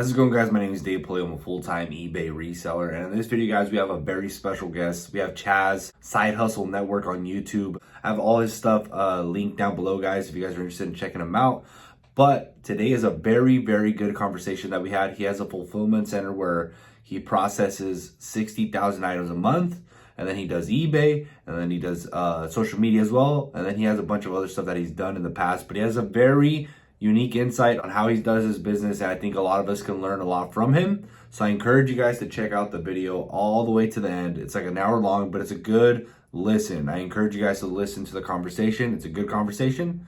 How's it going, guys? My name is Dave Paleo. I'm a full-time eBay reseller, and in this video, guys, we have a very special guest. We have Chaz, Side Hustle Network on YouTube. I have all his stuff linked down below, guys, if you guys are interested in checking him out. But today is a very, very good conversation that we had. He has a fulfillment center where he processes 60,000 items a month, and then he does eBay, and then he does social media as well, and then he has a bunch of other stuff that he's done in the past. But he has a very unique insight on how he does his business, and I think a lot of us can learn a lot from him. So I encourage you guys to check out the video all the way to the end. It's like an hour long, but it's a good listen. I encourage you guys to listen to the conversation. It's a good conversation.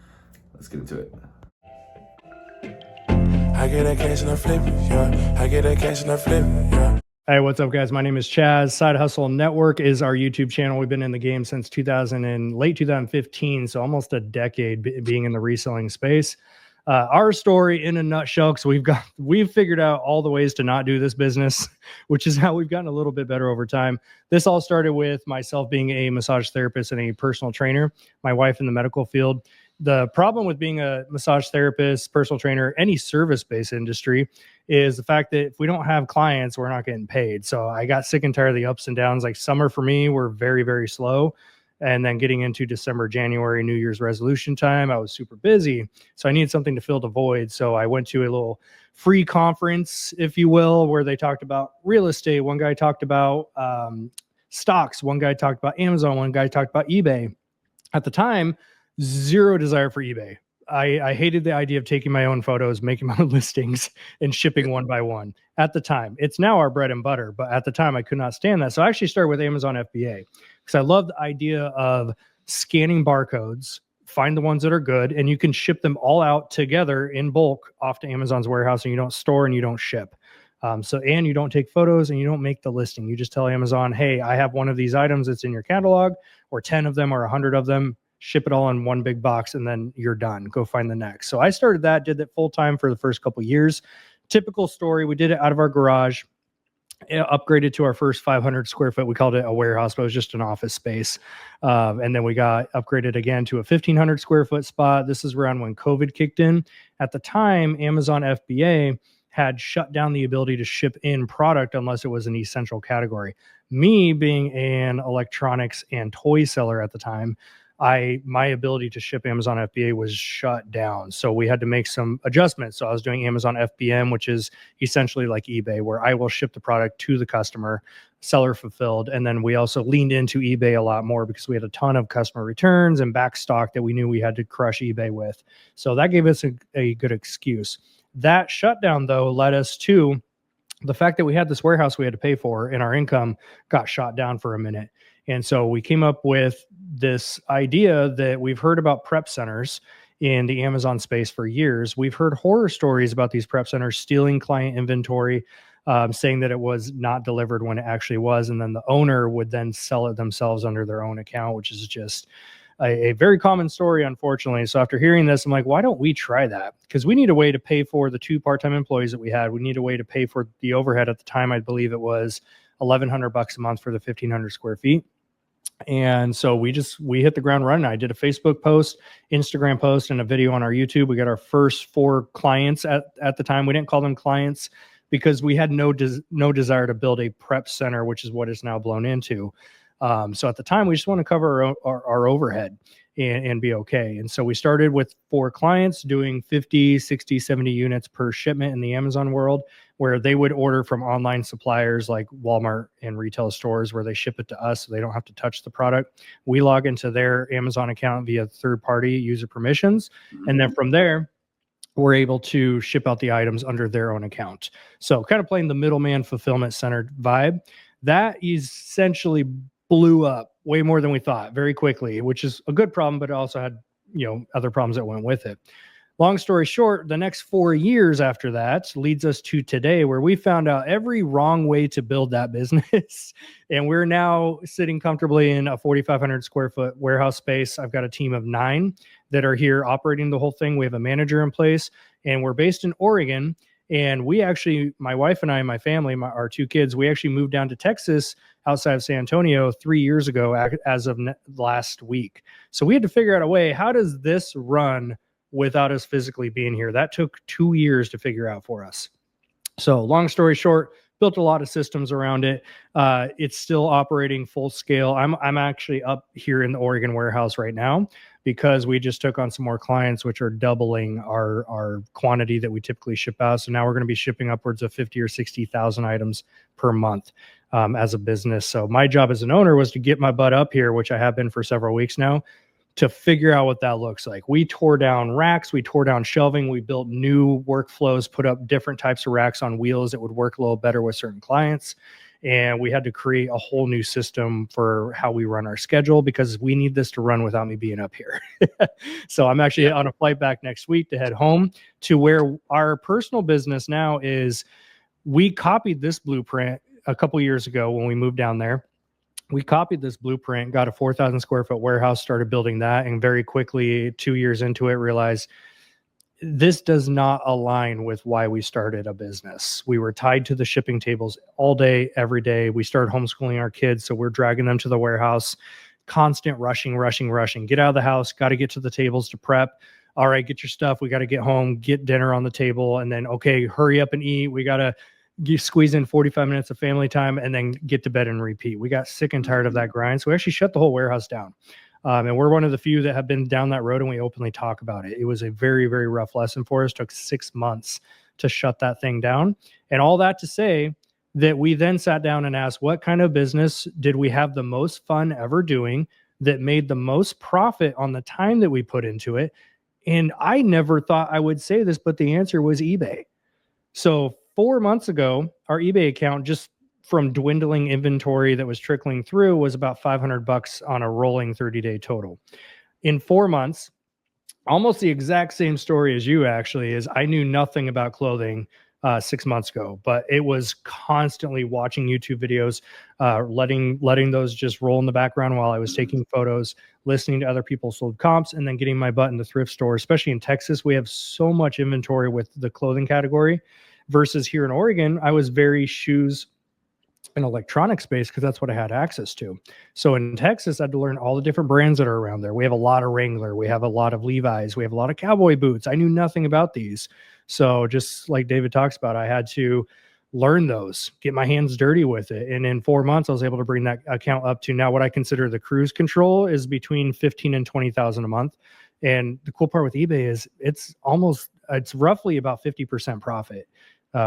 Let's get into it. I get a cash and I flip it, yeah. I get a cash and I flip it, yeah. Hey, what's up, guys? My name is Chaz. Side Hustle Network is our YouTube channel. We've been in the game since late 2015, so almost a decade being in the reselling space. Our story in a nutshell, because we've figured out all the ways to not do this business, which is how we've gotten a little bit better over time. This all started with myself being a massage therapist and a personal trainer, my wife in the medical field. The problem with being a massage therapist, personal trainer, any service-based industry is the fact that if we don't have clients, we're not getting paid. So I got sick and tired of the ups and downs. Like summer for me were very, very slow. And then getting into December, January, New Year's resolution time, I was super busy. So I needed something to fill the void. So I went to a little free conference, if you will, where they talked about real estate. One guy talked about stocks. One guy talked about Amazon. One guy talked about eBay. At the time, zero desire for eBay. I hated the idea of taking my own photos, making my own listings, and shipping one by one. At the time, it's now our bread and butter, but at the time I could not stand that. So I actually started with Amazon FBA because I love the idea of scanning barcodes, find the ones that are good, and you can ship them all out together in bulk off to Amazon's warehouse, and you don't store and you don't ship. And you don't take photos and you don't make the listing. You just tell Amazon, hey, I have one of these items that's in your catalog, or 10 of them or 100 of them. Ship it all in one big box, and then you're done. Go find the next. So I started that, did that full time for the first couple of years. Typical story. We did it out of our garage, upgraded to our first 500 square foot. We called it a warehouse, but it was just an office space. And then we got upgraded again to a 1,500 square foot spot. This is around when COVID kicked in. At the time, Amazon FBA had shut down the ability to ship in product unless it was an essential category. Me being an electronics and toy seller at the time, my ability to ship Amazon FBA was shut down. So we had to make some adjustments. So I was doing Amazon FBM, which is essentially like eBay, where I will ship the product to the customer, seller fulfilled. And then we also leaned into eBay a lot more because we had a ton of customer returns and back stock that we knew we had to crush eBay with. So that gave us a good excuse. That shutdown, though, led us to the fact that we had this warehouse we had to pay for, and our income got shot down for a minute. And so we came up with this idea that we've heard about prep centers in the Amazon space for years. We've heard horror stories about these prep centers stealing client inventory, saying that it was not delivered when it actually was. And then the owner would then sell it themselves under their own account, which is just a very common story, unfortunately. So after hearing this, I'm like, why don't we try that? Because we need a way to pay for the 2 part-time employees that we had. We need a way to pay for the overhead. At the time, I believe it was $1,100 a month for the 1,500 square feet. And so we hit the ground running. I did a Facebook post, Instagram post, and a video on our YouTube. We got our first 4 clients at the time. We didn't call them clients because we had no desire to build a prep center, which is what it's now blown into. So at the time, we just want to cover our overhead and be okay. And so we started with 4 clients doing 50, 60, 70 units per shipment in the Amazon world, where they would order from online suppliers like Walmart and retail stores, where they ship it to us so they don't have to touch the product. We log into their Amazon account via third-party user permissions. And then from there, we're able to ship out the items under their own account. So kind of playing the middleman fulfillment center vibe. That essentially blew up way more than we thought very quickly, which is a good problem, but it also had, other problems that went with it. Long story short, the next 4 years after that leads us to today, where we found out every wrong way to build that business. And we're now sitting comfortably in a 4,500 square foot warehouse space. I've got a team of 9 that are here operating the whole thing. We have a manager in place, and we're based in Oregon. And we actually, my wife and I, my family, our 2 kids, we actually moved down to Texas outside of San Antonio 3 years ago as of last week. So we had to figure out a way, how does this run without us physically being here? That took 2 years to figure out for us. So long story short, built a lot of systems around it. It's still operating full scale. I'm actually up here in the Oregon warehouse right now because we just took on some more clients, which are doubling our quantity that we typically ship out. So now we're going to be shipping upwards of 50 or 60,000 items per month as a business. So my job as an owner was to get my butt up here, which I have been for several weeks now, to figure out what that looks like. We tore down racks, we tore down shelving, we built new workflows, put up different types of racks on wheels that would work a little better with certain clients. And we had to create a whole new system for how we run our schedule because we need this to run without me being up here. So I'm actually on a flight back next week to head home to where our personal business now is. We copied this blueprint a couple years ago when we moved down there. We copied this blueprint, got a 4,000 square foot warehouse, started building that, and very quickly, 2 years into it, realized this does not align with why we started a business. We were tied to the shipping tables all day, every day. We started homeschooling our kids, so we're dragging them to the warehouse, constant rushing. Get out of the house, got to get to the tables to prep. All right, get your stuff. We got to get home, get dinner on the table, and then, okay, hurry up and eat. We got to squeeze in 45 minutes of family time and then get to bed and repeat. We got sick and tired of that grind. So we actually shut the whole warehouse down. And we're one of the few that have been down that road and we openly talk about it. It was a very, very rough lesson for us. It took 6 months to shut that thing down. And all that to say that we then sat down and asked, what kind of business did we have the most fun ever doing that made the most profit on the time that we put into it? And I never thought I would say this, but the answer was eBay. So 4 months ago, our eBay account, just from dwindling inventory that was trickling through, was about $500 on a rolling 30-day total. In 4 months, almost the exact same story as you actually is. I knew nothing about clothing 6 months ago, but it was constantly watching YouTube videos, letting those just roll in the background while I was taking photos, listening to other people sold comps, and then getting my butt in the thrift store. Especially in Texas, we have so much inventory with the clothing category. Versus here in Oregon, I was very shoes and electronic space because that's what I had access to. So in Texas, I had to learn all the different brands that are around there. We have a lot of Wrangler. We have a lot of Levi's. We have a lot of cowboy boots. I knew nothing about these. So just like David talks about, I had to learn those, get my hands dirty with it. And in 4 months, I was able to bring that account up to now what I consider the cruise control is between 15 and 20,000 a month. And the cool part with eBay is it's roughly about 50% profit,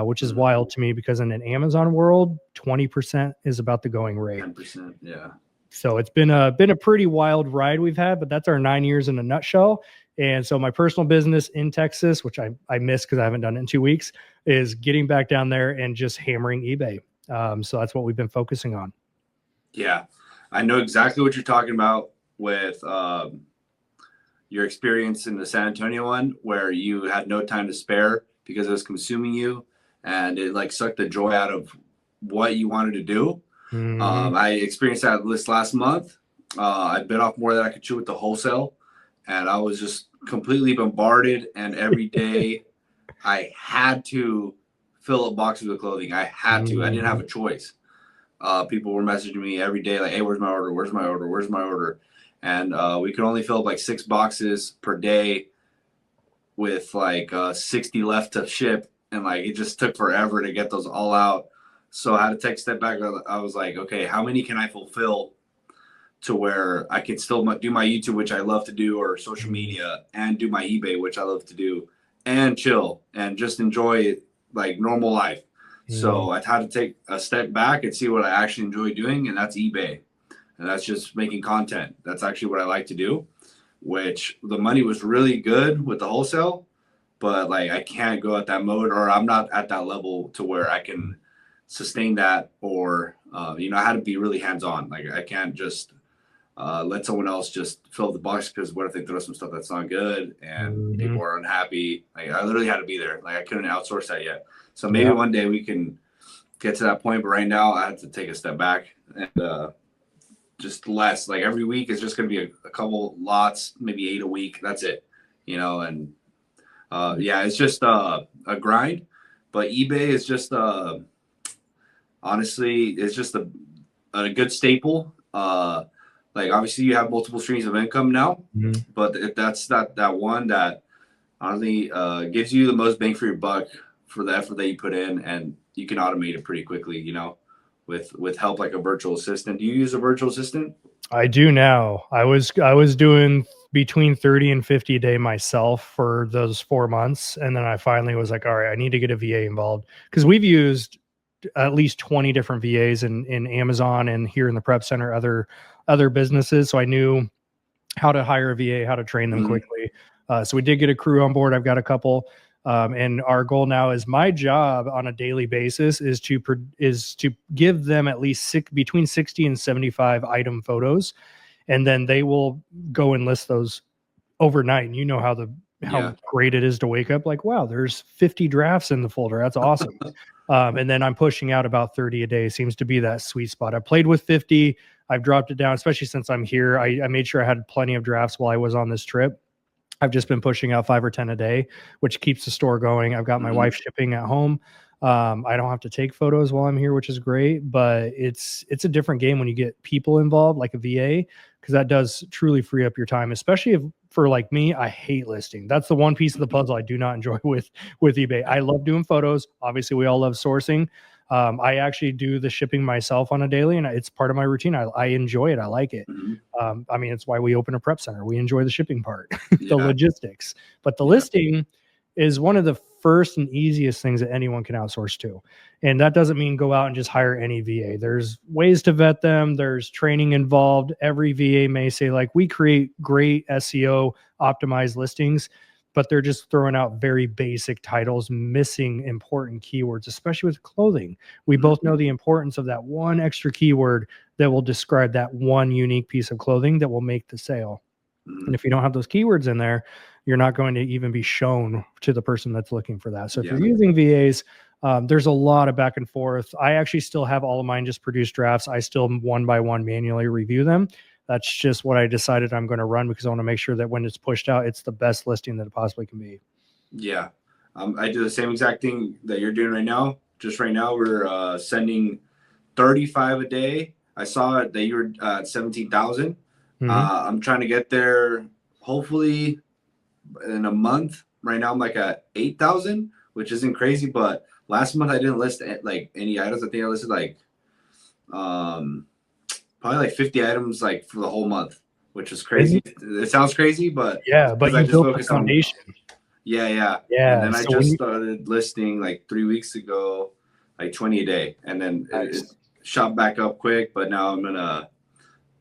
which is wild to me because in an Amazon world, 20% is about the going rate. 10%, yeah. So it's been a pretty wild ride we've had, but that's our 9 years in a nutshell. And so my personal business in Texas, which I missed because I haven't done it in 2 weeks, is getting back down there and just hammering eBay. So that's what we've been focusing on. Yeah, I know exactly what you're talking about with your experience in the San Antonio one, where you had no time to spare because it was consuming you, and it like sucked the joy out of what you wanted to do. Mm-hmm. I experienced that this last month. I bit off more than I could chew with the wholesale, and I was just completely bombarded. And every day, I had to fill up boxes with clothing. I had to. I didn't have a choice. People were messaging me every day like, "Hey, where's my order? Where's my order? Where's my order?" And we could only fill up like 6 boxes per day, with like 60 left to ship, and like it just took forever to get those all out. So I had to take a step back. I was like, okay, how many can I fulfill to where I could still do my YouTube, which I love to do, or social media, and do my eBay, which I love to do, and chill and just enjoy like normal life. So I had to take a step back and see what I actually enjoy doing, and that's eBay. And that's just making content. That's actually what I like to do, which the money was really good with the wholesale, but like I can't go at that mode, or I'm not at that level to where I can sustain that, or I had to be really hands-on. Like I can't just let someone else just fill the box, because what if they throw some stuff that's not good and people are unhappy? Like I literally had to be there. Like I couldn't outsource that yet. So maybe one day we can get to that point, but right now I have to take a step back and just less. Like every week is just going to be a couple lots, maybe 8 a week. That's it, and it's just a grind. But eBay is just honestly, it's just a good staple. Like obviously you have multiple streams of income now, but that's that one that honestly gives you the most bang for your buck for the effort that you put in, and you can automate it pretty quickly, you know, with help like a virtual assistant. Do you use a virtual assistant? I do now. I was doing between 30 and 50 a day myself for those 4 months. And then I finally was like, all right, I need to get a VA involved, because we've used at least 20 different VAs in Amazon and here in the prep center, other businesses. So I knew how to hire a VA, how to train them quickly. So we did get a crew on board. I've got a couple. And our goal now is, my job on a daily basis is to give them at least between 60 and 75 item photos, and then they will go and list those overnight. And you know how great it is to wake up like, wow, there's 50 drafts in the folder. That's awesome. And then I'm pushing out about 30 a day. Seems to be that sweet spot. I played with 50. I've dropped it down, especially since I'm here. I made sure I had plenty of drafts while I was on this trip. I've just been pushing out 5 or 10 a day, which keeps the store going. I've got my wife shipping at home. I don't have to take photos while I'm here, which is great, but it's a different game when you get people involved, like a VA, because that does truly free up your time, especially if, for like me, I hate listing. That's the one piece of the puzzle I do not enjoy with eBay. I love doing photos. Obviously, we all love sourcing. I actually do the shipping myself on a daily, and it's part of my routine. I enjoy it. I like it. I mean, it's why we open a prep center. We enjoy the shipping part, the logistics, but the listing is one of the first and easiest things that anyone can outsource to. And that doesn't mean go out and just hire any VA. There's ways to vet them. There's training involved. Every VA may say, like, we create great SEO optimized listings, but they're just throwing out very basic titles, missing important keywords, especially with clothing. We both know the importance of that one extra keyword that will describe that one unique piece of clothing that will make the sale. And if you don't have those keywords in there, you're not going to even be shown to the person that's looking for that. So if you're using VAs, there's a lot of back and forth. I actually still have all of mine just produced drafts. I still one by one manually review them. That's just what I decided I'm going to run, because I want to make sure that when it's pushed out, it's the best listing that it possibly can be. Yeah. I do the same exact thing that you're doing right now. Just right now, we're sending 35 a day. I saw that you were at 17,000. I'm trying to get there hopefully in a month. Right now I'm like at 8,000, which isn't crazy, but last month I didn't list like any items. I think I listed like probably like 50 items like for the whole month, which is crazy. It sounds crazy, but but you built the foundation. Yeah. And then I just started listing like 3 weeks ago, like 20 a day, and then it shot back up quick. But now I'm gonna.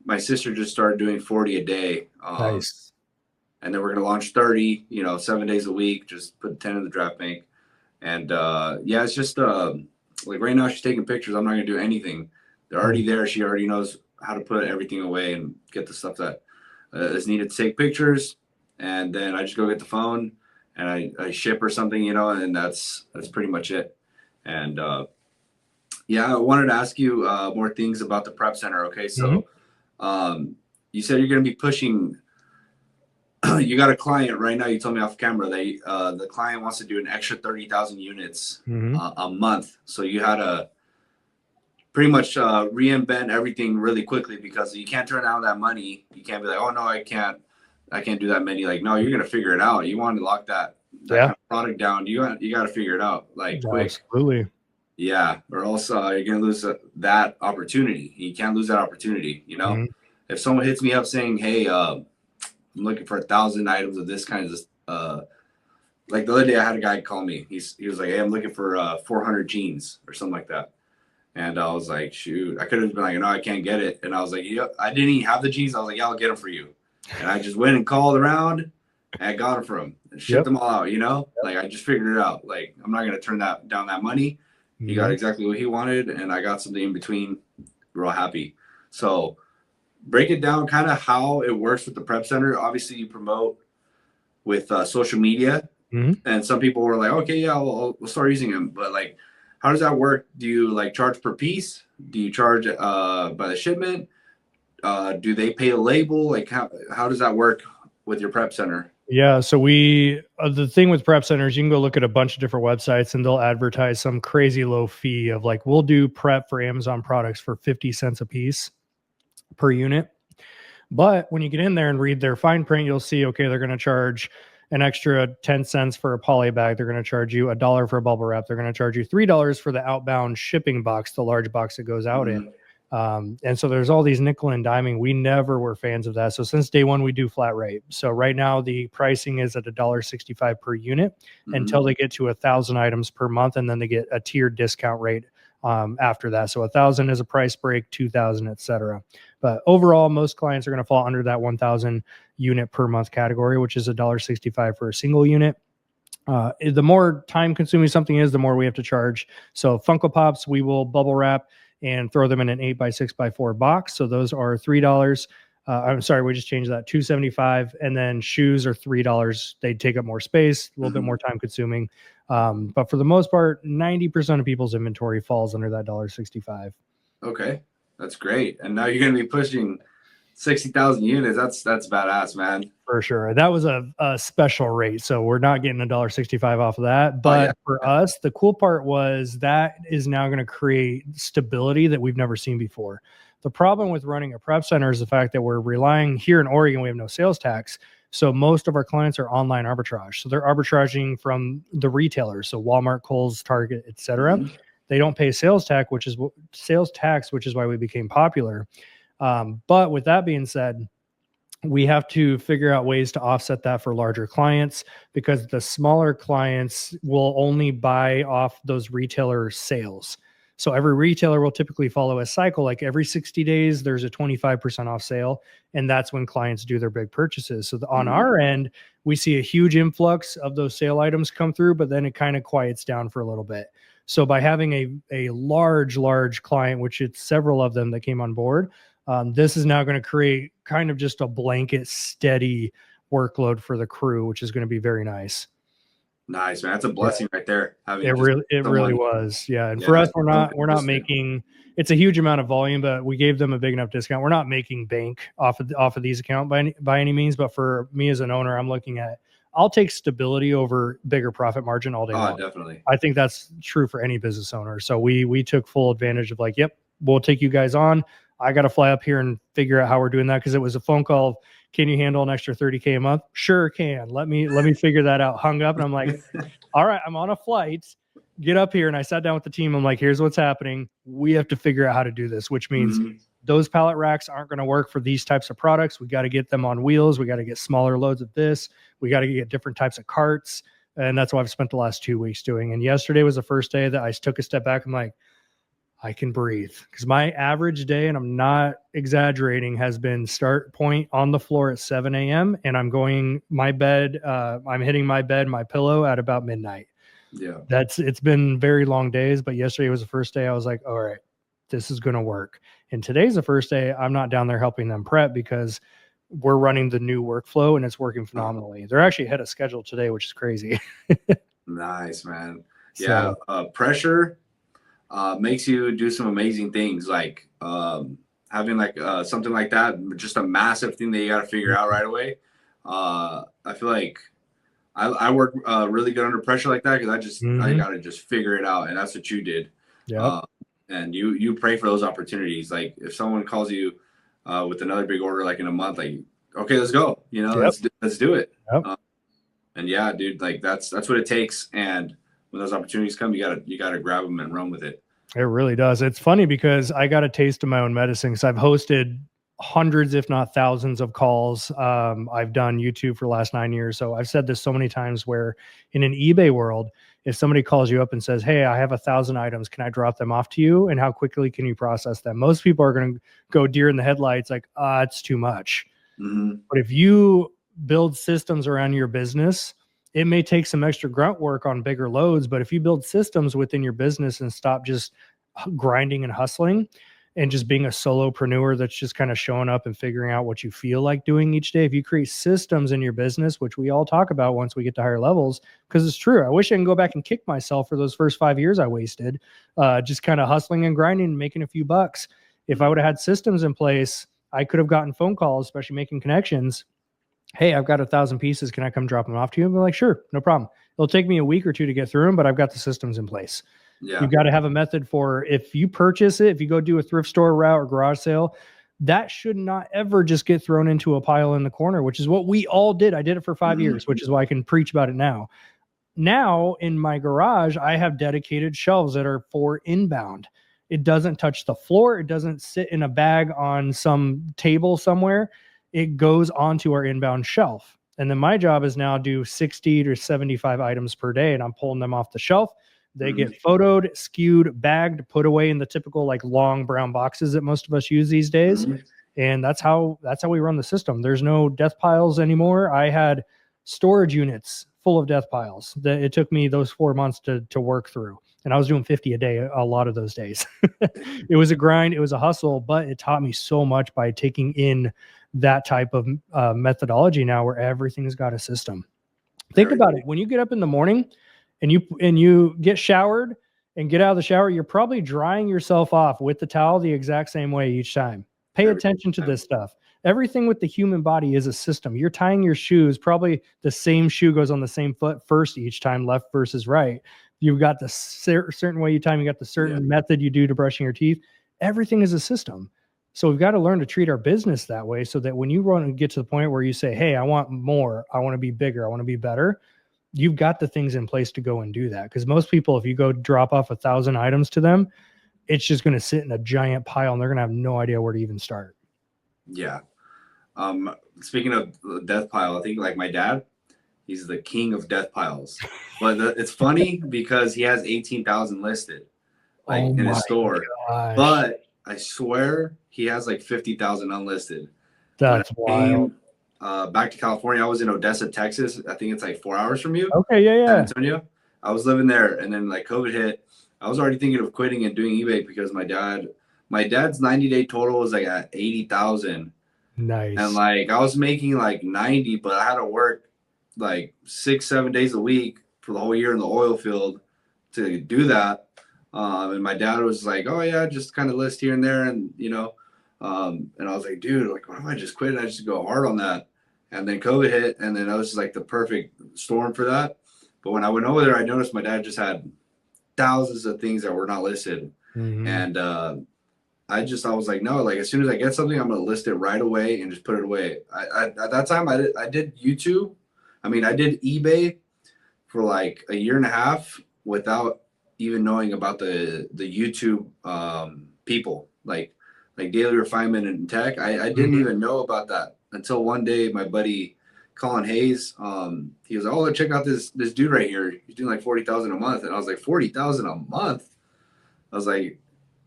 My sister just started doing 40 a day. Nice. And then we're gonna launch 30. 7 days a week. Just put 10 in the draft bank, and it's just like right now she's taking pictures. I'm not gonna do anything. They're already there. She already knows how to put everything away and get the stuff that is needed to take pictures. And then I just go get the phone and I ship or something, and that's pretty much it. And I wanted to ask you more things about the prep center. Okay, so you said you're going to be pushing. You got a client right now. You told me off camera that the client wants to do an extra 30,000 units a month. So you had to pretty much reinvent everything really quickly, because you can't turn down that money. You can't be like, oh no, I can't do that many. Like, no, you're gonna figure it out. You want to lock that kind of product down. You got to figure it out like quick. Absolutely. Yeah, or else you're gonna lose that opportunity. You can't lose that opportunity. If someone hits me up saying, hey, I'm looking for 1,000 items of this kind of like the other day I had a guy call me. He was like, hey, I'm looking for 400 jeans or something like that. And I was like, shoot, I could have been like, no, I can't get it. And I was like, yeah, I didn't even have the jeans. I was like, yeah, I'll get them for you. And I just went and called around and I got them for him and shipped them all out, like I just figured it out. Like, I'm not going to turn down that money. He got exactly what he wanted, and I got something in between. We're all happy. So break it down kind of how it works with the prep center. Obviously you promote with social media, and some people were like, okay, yeah, we'll start using them. But like, how does that work? Do you like charge per piece? Do you charge by the shipment? Do they pay a label? Like how does that work with your prep center? Yeah. So the thing with prep centers, you can go look at a bunch of different websites and they'll advertise some crazy low fee of like, we'll do prep for Amazon products for 50 cents a piece per unit. But when you get in there and read their fine print, you'll see, okay, they're going to charge an extra 10 cents for a poly bag. They're going to charge you $1 for a bubble wrap. They're going to charge you $3 for the outbound shipping box, the large box that goes out in. And so there's all these nickel and diming. We never were fans of that. So since day one, we do flat rate. So right now the pricing is at $1.65 per unit until they get to 1,000 items per month. And then they get a tiered discount rate after that. So 1,000 is a price break, 2,000, etc. But overall, most clients are going to fall under that 1,000 unit per month category, which is $1.65 for a single unit. The more time consuming something is, the more we have to charge. So Funko Pops, we will bubble wrap and throw them in an 8x6x4 box. So those are $3. I'm sorry, we just changed that, $2.75. And then shoes are $3. They take up more space, a little bit more time consuming. But for the most part, 90% of people's inventory falls under that $1.65. Okay, that's great. And now you're going to be pushing 60,000 units. That's badass, man. For sure. That was a special rate. So we're not getting $1.65 off of that. But for us, the cool part was that is now going to create stability that we've never seen before. The problem with running a prep center is the fact that we're relying here in Oregon, we have no sales tax. So most of our clients are online arbitrage. So they're arbitraging from the retailers. So Walmart, Kohl's, Target, etc. They don't pay sales tax, which is why we became popular. But with that being said, we have to figure out ways to offset that for larger clients, because the smaller clients will only buy off those retailer sales. So every retailer will typically follow a cycle. Like every 60 days, there's a 25% off sale. And that's when clients do their big purchases. So on our end, we see a huge influx of those sale items come through, but then it kind of quiets down for a little bit. So by having a large client, which it's several of them that came on board, this is now going to create kind of just a blanket steady workload for the crew, which is going to be very nice. Nice, man. That's a blessing right there. It really was. Yeah. And for us, we're not making, it's a huge amount of volume, but we gave them a big enough discount. We're not making bank off of these accounts by any means. But for me as an owner, I'm looking at, I'll take stability over bigger profit margin all day long. Definitely. I think that's true for any business owner. So we took full advantage of like, yep, we'll take you guys on. I got to fly up here and figure out how we're doing that, because it was a phone call. Can you handle an extra $30K a month? Sure can. Let me figure that out. Hung up, and I'm like, all right, I'm on a flight. Get up here. And I sat down with the team. I'm like, here's what's happening. We have to figure out how to do this, which means those pallet racks aren't going to work for these types of products. We got to get them on wheels. We got to get smaller loads of this. We got to get different types of carts. And that's what I've spent the last 2 weeks doing. And yesterday was the first day that I took a step back. I'm like, I can breathe, because my average day, and I'm not exaggerating, has been start point on the floor at 7 a.m. and I'm going my bed. I'm hitting my bed, my pillow at about midnight. Yeah. It's been very long days, but yesterday was the first day I was like, all right, this is going to work. And today's the first day I'm not down there helping them prep, because we're running the new workflow and it's working phenomenally. They're actually ahead of schedule today, which is crazy. Nice, man. Yeah. Pressure makes you do some amazing things, like having like something like that, just a massive thing that you got to figure out right away. I feel like I work really good under pressure like that, because I got to just figure it out, and that's what you did. Yeah. And you pray for those opportunities. Like if someone calls you with another big order like in a month, like, okay, let's go. Let's do it. Yep. And yeah, dude, like that's what it takes. And when those opportunities come, you gotta grab them and run with it. It really does. It's funny because I got a taste of my own medicine, because I've hosted hundreds, if not thousands, of calls. I've done YouTube for the last 9 years. So I've said this so many times, where in an eBay world, if somebody calls you up and says, hey, I have 1,000 items, can I drop them off to you? And how quickly can you process them? Most people are going to go deer in the headlights, like, it's too much. But if you build systems around your business, it may take some extra grunt work on bigger loads, but if you build systems within your business and stop just grinding and hustling and just being a solopreneur that's just kind of showing up and figuring out what you feel like doing each day, if you create systems in your business, which we all talk about once we get to higher levels, because it's true. I wish I can go back and kick myself for those first 5 years I wasted just kind of hustling and grinding and making a few bucks. If I would have had systems in place, I could have gotten phone calls, especially making connections. Hey, I've got 1,000 pieces. Can I come drop them off to you? And they're like, sure, no problem. It'll take me a week or two to get through them, but I've got the systems in place. Yeah. You've got to have a method for, if you purchase it, if you go do a thrift store route or garage sale, that should not ever just get thrown into a pile in the corner, which is what we all did. I did it for 5 years, which is why I can preach about it now. Now in my garage, I have dedicated shelves that are for inbound. It doesn't touch the floor. It doesn't sit in a bag on some table somewhere. It goes onto our inbound shelf. And then my job is now do 60 to 75 items per day, and I'm pulling them off the shelf. They get photoed, skewed, bagged, put away in the typical like long brown boxes that most of us use these days. And that's how we run the system. There's no death piles anymore. I had storage units full of death piles that it took me those 4 months to work through. And I was doing 50 a day a lot of those days. It was a grind. It was a hustle, but it taught me so much by taking in that type of methodology now where everything's got a system. Think about it. When you get up in the morning and you get showered and get out of the shower, you're probably drying yourself off with the towel the exact same way each time. Pay attention to this stuff. Everything with the human body is a system. You're tying your shoes, probably the same shoe goes on the same foot first each time, left versus right. You've got the certain way you time, you got the certain method you do to brushing your teeth. Everything is a system. So we've got to learn to treat our business that way so that when you want to get to the point where you say, hey, I want more, I want to be bigger, I want to be better, you've got the things in place to go and do that. Because most people, if you go drop off 1,000 items to them, it's just going to sit in a giant pile and they're going to have no idea where to even start. Yeah. Speaking of the death pile, I think like my dad, he's the king of death piles. But it's funny because he has 18,000 listed in his store. Gosh. But I swear he has like 50,000 unlisted. That's wild. Back to California, I was in Odessa, Texas. I think it's like 4 hours from you. Okay, yeah. San Antonio. I was living there, and then like COVID hit. I was already thinking of quitting and doing eBay because my dad's 90-day total was like at 80,000. Nice. And like I was making like 90, but I had to work like 6-7 days a week for the whole year in the oil field to do that. And my dad was like, oh yeah, just kind of list here and there. And, and I was like, dude, like, why don't I just quit? And I just go hard on that. And then COVID hit. And then I was just like the perfect storm for that. But when I went over there, I noticed my dad just had thousands of things that were not listed. And, I was like, no, like as soon as I get something, I'm going to list it right away and just put it away. At that time I did YouTube. I mean, I did eBay for like a year and a half without even knowing about the YouTube people like Daily Refinement and Tech. I didn't even know about that until one day my buddy Colin Hayes, he was like, oh, check out this dude right here. He's doing like 40,000 a month. And I was like, 40,000 a month? I was like,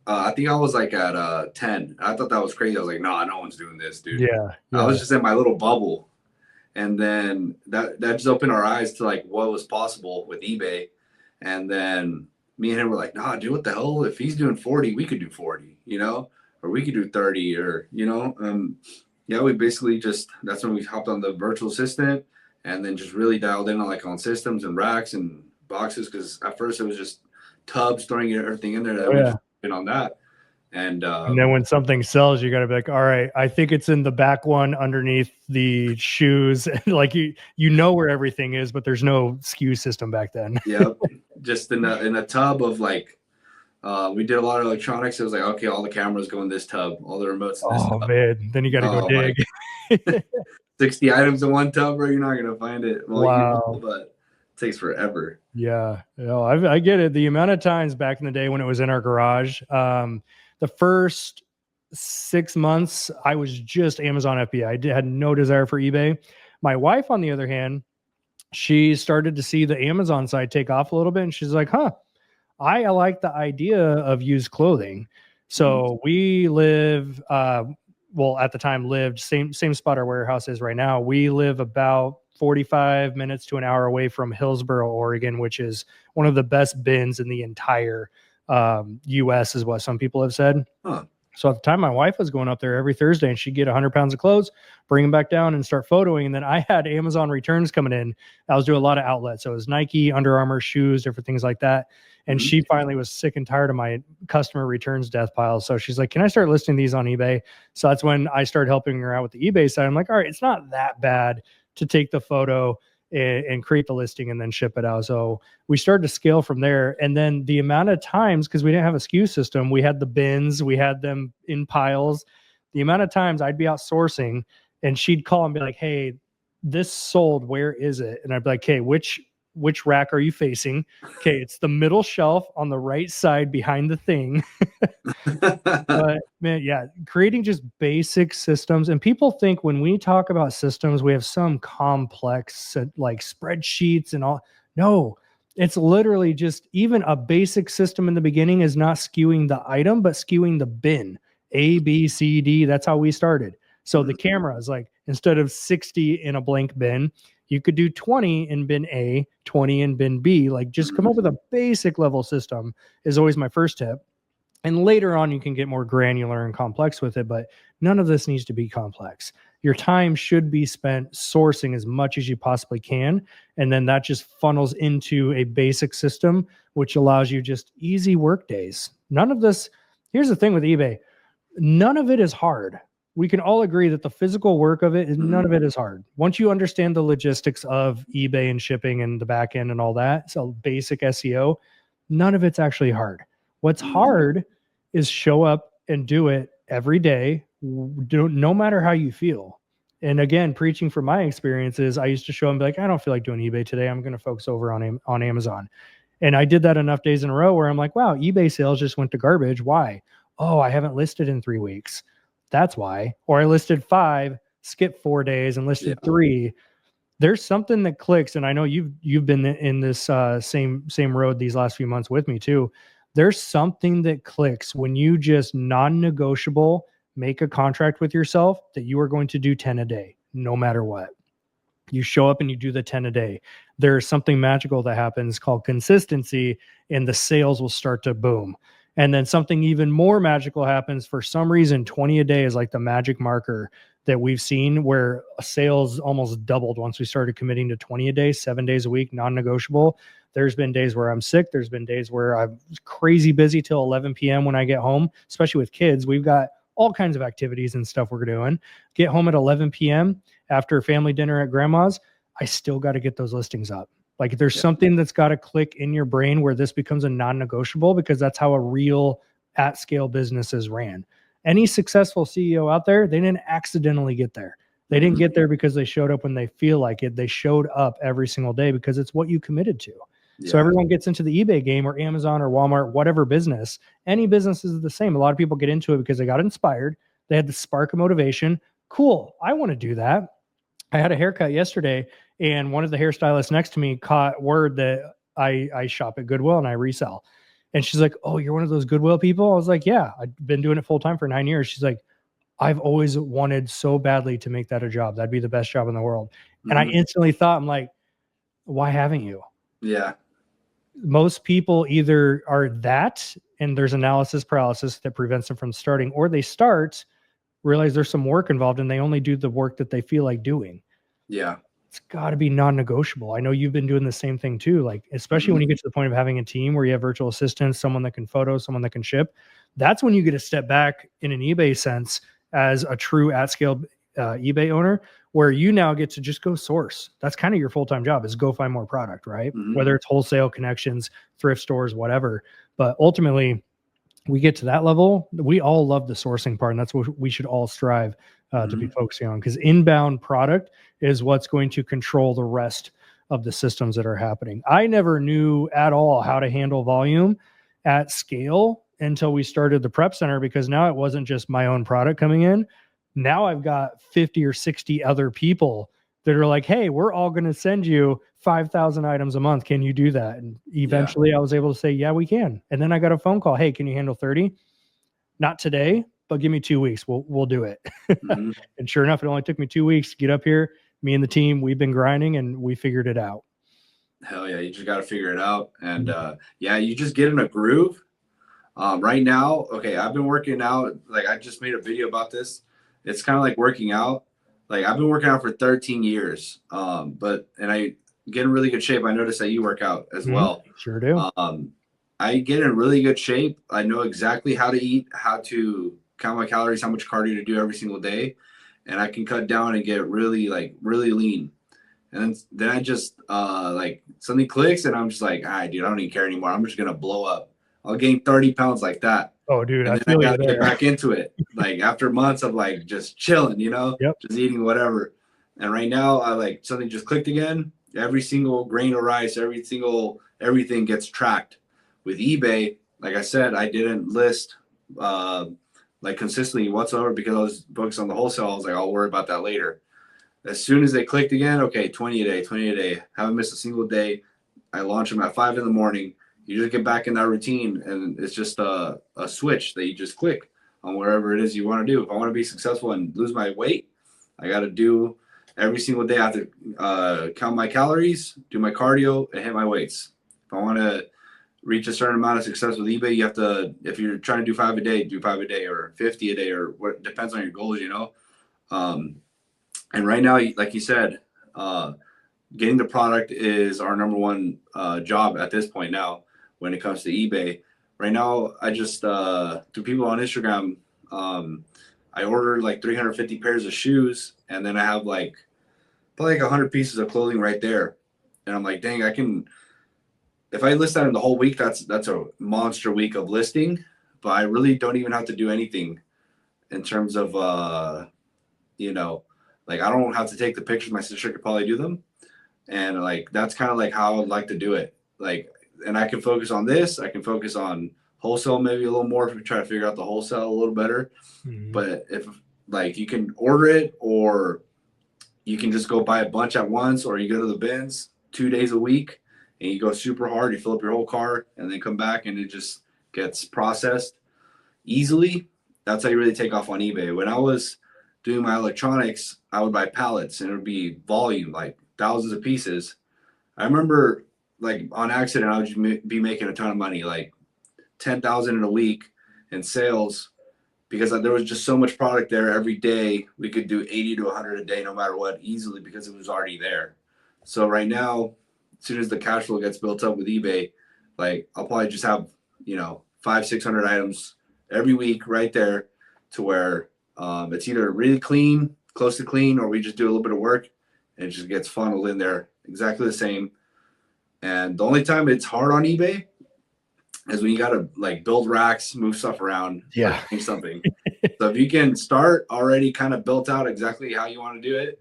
I think I was like at 10. I thought that was crazy. I was like, nah, no one's doing this, dude. Yeah. I was just in my little bubble. And then that just opened our eyes to like what was possible with eBay. And then me and him were like, nah, dude, what the hell? If he's doing 40, we could do 40, or we could do 30 or, yeah, we basically that's when we hopped on the virtual assistant and then just really dialed in on systems and racks and boxes. Cause at first it was just tubs, throwing everything in there that we just been on that. And then when something sells, you got to be like, all right, I think it's in the back one underneath the shoes. Like you know where everything is, but there's no SKU system back then. Yep. Just in a tub of like, we did a lot of electronics. It was like, okay, all the cameras go in this tub, all the remotes in this tub. Man. Then you got to go dig. 60 items in one tub, bro. You're not going to find it. Well, wow. But it takes forever. Yeah. I get it. The amount of times back in the day when it was in our garage, the first 6 months, I was just Amazon FBA. I had no desire for eBay. My wife, on the other hand, she started to see the Amazon side take off a little bit. And she's like, I like the idea of used clothing. So we live, at the time lived same spot our warehouse is right now. We live about 45 minutes to an hour away from Hillsboro, Oregon, which is one of the best bins in the entire US is what some people have said. So at the time my wife was going up there every Thursday and she'd get 100 pounds of clothes, bring them back down and start photoing. And then I had Amazon returns coming in. I was doing a lot of outlets. So it was Nike, Under Armour, shoes, different things like that. And she finally was sick and tired of my customer returns death pile. So she's like, can I start listing these on eBay? So that's when I started helping her out with the eBay side. I'm like, all right, it's not that bad to take the photo and create the listing and then ship it out. So we started to scale from there. And then the amount of times, because we didn't have a SKU system, we had the bins, we had them in piles. the amount of times I'd be outsourcing and she'd call and be like, hey, this sold, where is it? And I'd be like, hey, which rack are you facing? Okay, it's the middle shelf on the right side behind the thing. But man, yeah, creating just basic systems. And people think when we talk about systems, we have some complex like spreadsheets and all. No, it's literally just even a basic system in the beginning is not skewing the item, but skewing the bin. A, B, C, D. That's how we started. So the camera is like, instead of 60 in a blank bin, you could do 20 in bin A, 20 in bin B. Like just come up with a basic level system is always my first tip. And later on, you can get more granular and complex with it, but none of this needs to be complex. Your time should be spent sourcing as much as you possibly can. And then that just funnels into a basic system, which allows you just easy work days. None of this, here's the thing with eBay, none of it is hard. We can all agree that the physical work of it, none of it is hard. Once you understand the logistics of eBay and shipping and the back end and all that, so basic SEO, none of it's actually hard. What's hard is show up and do it every day, no matter how you feel. And again, preaching from my experiences, I used to show and be like, I don't feel like doing eBay today. I'm going to focus over on Amazon. And I did that enough days in a row where I'm like, wow, eBay sales just went to garbage. Why? Oh, I haven't listed in 3 weeks. That's why. Or I listed 5, skipped 4 days and listed 3. There's something that clicks. And I know you've been in this same road these last few months with me too. There's something that clicks when you just non-negotiable make a contract with yourself that you are going to do 10 a day, no matter what. You show up and you do the 10 a day. There's something magical that happens called consistency, and the sales will start to boom. And then something even more magical happens. For some reason, 20 a day is like the magic marker that we've seen where sales almost doubled once we started committing to 20 a day, 7 days a week, non-negotiable. There's been days where I'm sick. There's been days where I'm crazy busy till 11 p.m. when I get home, especially with kids. We've got all kinds of activities and stuff we're doing. Get home at 11 p.m. after family dinner at grandma's. I still got to get those listings up. Like there's something that's got to click in your brain where this becomes a non-negotiable, because that's how a real at-scale business is ran. Any successful CEO out there, they didn't accidentally get there. They didn't get there because they showed up when they feel like it. They showed up every single day because it's what you committed to. Yeah. So everyone gets into the eBay game or Amazon or Walmart, whatever business. Any business is the same. A lot of people get into it because they got inspired. They had the spark of motivation. Cool. I want to do that. I had a haircut yesterday, and one of the hairstylists next to me caught word that I shop at Goodwill and I resell. And she's like, oh, you're one of those Goodwill people? I was like, yeah, I've been doing it full time for 9 years. She's like, I've always wanted so badly to make that a job. That'd be the best job in the world. And I instantly thought, I'm like, why haven't you? Yeah. Most people either are that, and there's analysis paralysis that prevents them from starting, or they start, realize there's some work involved, and they only do the work that they feel like doing. Yeah. It's got to be non-negotiable. I know you've been doing the same thing too. Like, especially when you get to the point of having a team where you have virtual assistants, someone that can photo, someone that can ship. That's when you get to step back in an eBay sense as a true at-scale eBay owner, where you now get to just go source. That's kind of your full-time job, is go find more product, right? Whether it's wholesale, connections, thrift stores, whatever. But ultimately, we get to that level, we all love the sourcing part, and that's what we should all strive to be focusing on, because inbound product is what's going to control the rest of the systems that are happening. I never knew at all how to handle volume at scale until we started the prep center, because now it wasn't just my own product coming in. Now I've got 50 or 60 other people that are like, hey, we're all going to send you 5,000 items a month. Can you do that? And eventually I was able to say, yeah, we can. And then I got a phone call. Hey, can you handle 30? Not today, but give me 2 weeks. We'll do it. And sure enough, it only took me 2 weeks to get up here. Me and the team, we've been grinding and we figured it out. Hell yeah. You just got to figure it out. And you just get in a groove. Right now, okay, I've been working out. Like, I just made a video about this. It's kind of like working out. Like, I've been working out for 13 years. And I get in really good shape. I noticed that you work out as well. Sure do. I get in really good shape. I know exactly how to eat, how to count my calories, how much cardio to do every single day. And I can cut down and get really lean. And then I just, something clicks and I'm just like, all right, dude, I don't even care anymore. I'm just going to blow up. I'll gain 30 pounds like that. Oh, dude, And I then I feel you got to get there. back into it. Like after months of like just chilling, Yep. just eating whatever. And right now I like something just clicked again. Every single grain of rice, everything gets tracked. With eBay, like I said, I didn't list like consistently whatsoever because I was focused on the wholesale. I was like, I'll worry about that later. As soon as they clicked again, okay, 20 a day, 20 a day. Haven't missed a single day. I launch them at 5 in the morning. You just get back in that routine, and it's just a switch that you just click on wherever it is you want to do. If I want to be successful and lose my weight, I got to do every single day. I have to count my calories, do my cardio, and hit my weights. If I want to reach a certain amount of success with eBay, you have to, if you're trying to do 5 a day, do 5 a day or 50 a day or what depends on your goals, And right now, like you said, getting the product is our number one job at this point now when it comes to eBay. Right now, I just, through people on Instagram, I ordered like 350 pairs of shoes, and then I have like probably like 100 pieces of clothing right there. And I'm like, dang, I can, if I list that in the whole week, that's a monster week of listing, but I really don't even have to do anything in terms of, like I don't have to take the pictures. My sister could probably do them. And like, that's kind of like how I would like to do it. Like, and I can focus on this. I can focus on wholesale maybe a little more if we try to figure out the wholesale a little better. Mhm. But if like you can order it, or you can just go buy a bunch at once, or you go to the bins 2 days a week and you go super hard, you fill up your whole car and then come back and it just gets processed easily. That's how you really take off on eBay. When I was doing my electronics, I would buy pallets and it would be volume, like thousands of pieces. I remember like on accident, I would be making a ton of money, like 10,000 in a week in sales, because there was just so much product there every day. We could do 80 to 100 a day, no matter what, easily, because it was already there. So right now, as soon as the cash flow gets built up with eBay, like I'll probably just have, 500-600 items every week right there, to where it's either really clean, close to clean, or we just do a little bit of work and it just gets funneled in there exactly the same. And the only time it's hard on eBay is when you got to like build racks, move stuff around, Yeah. change something. So if you can start already kind of built out exactly how you want to do it,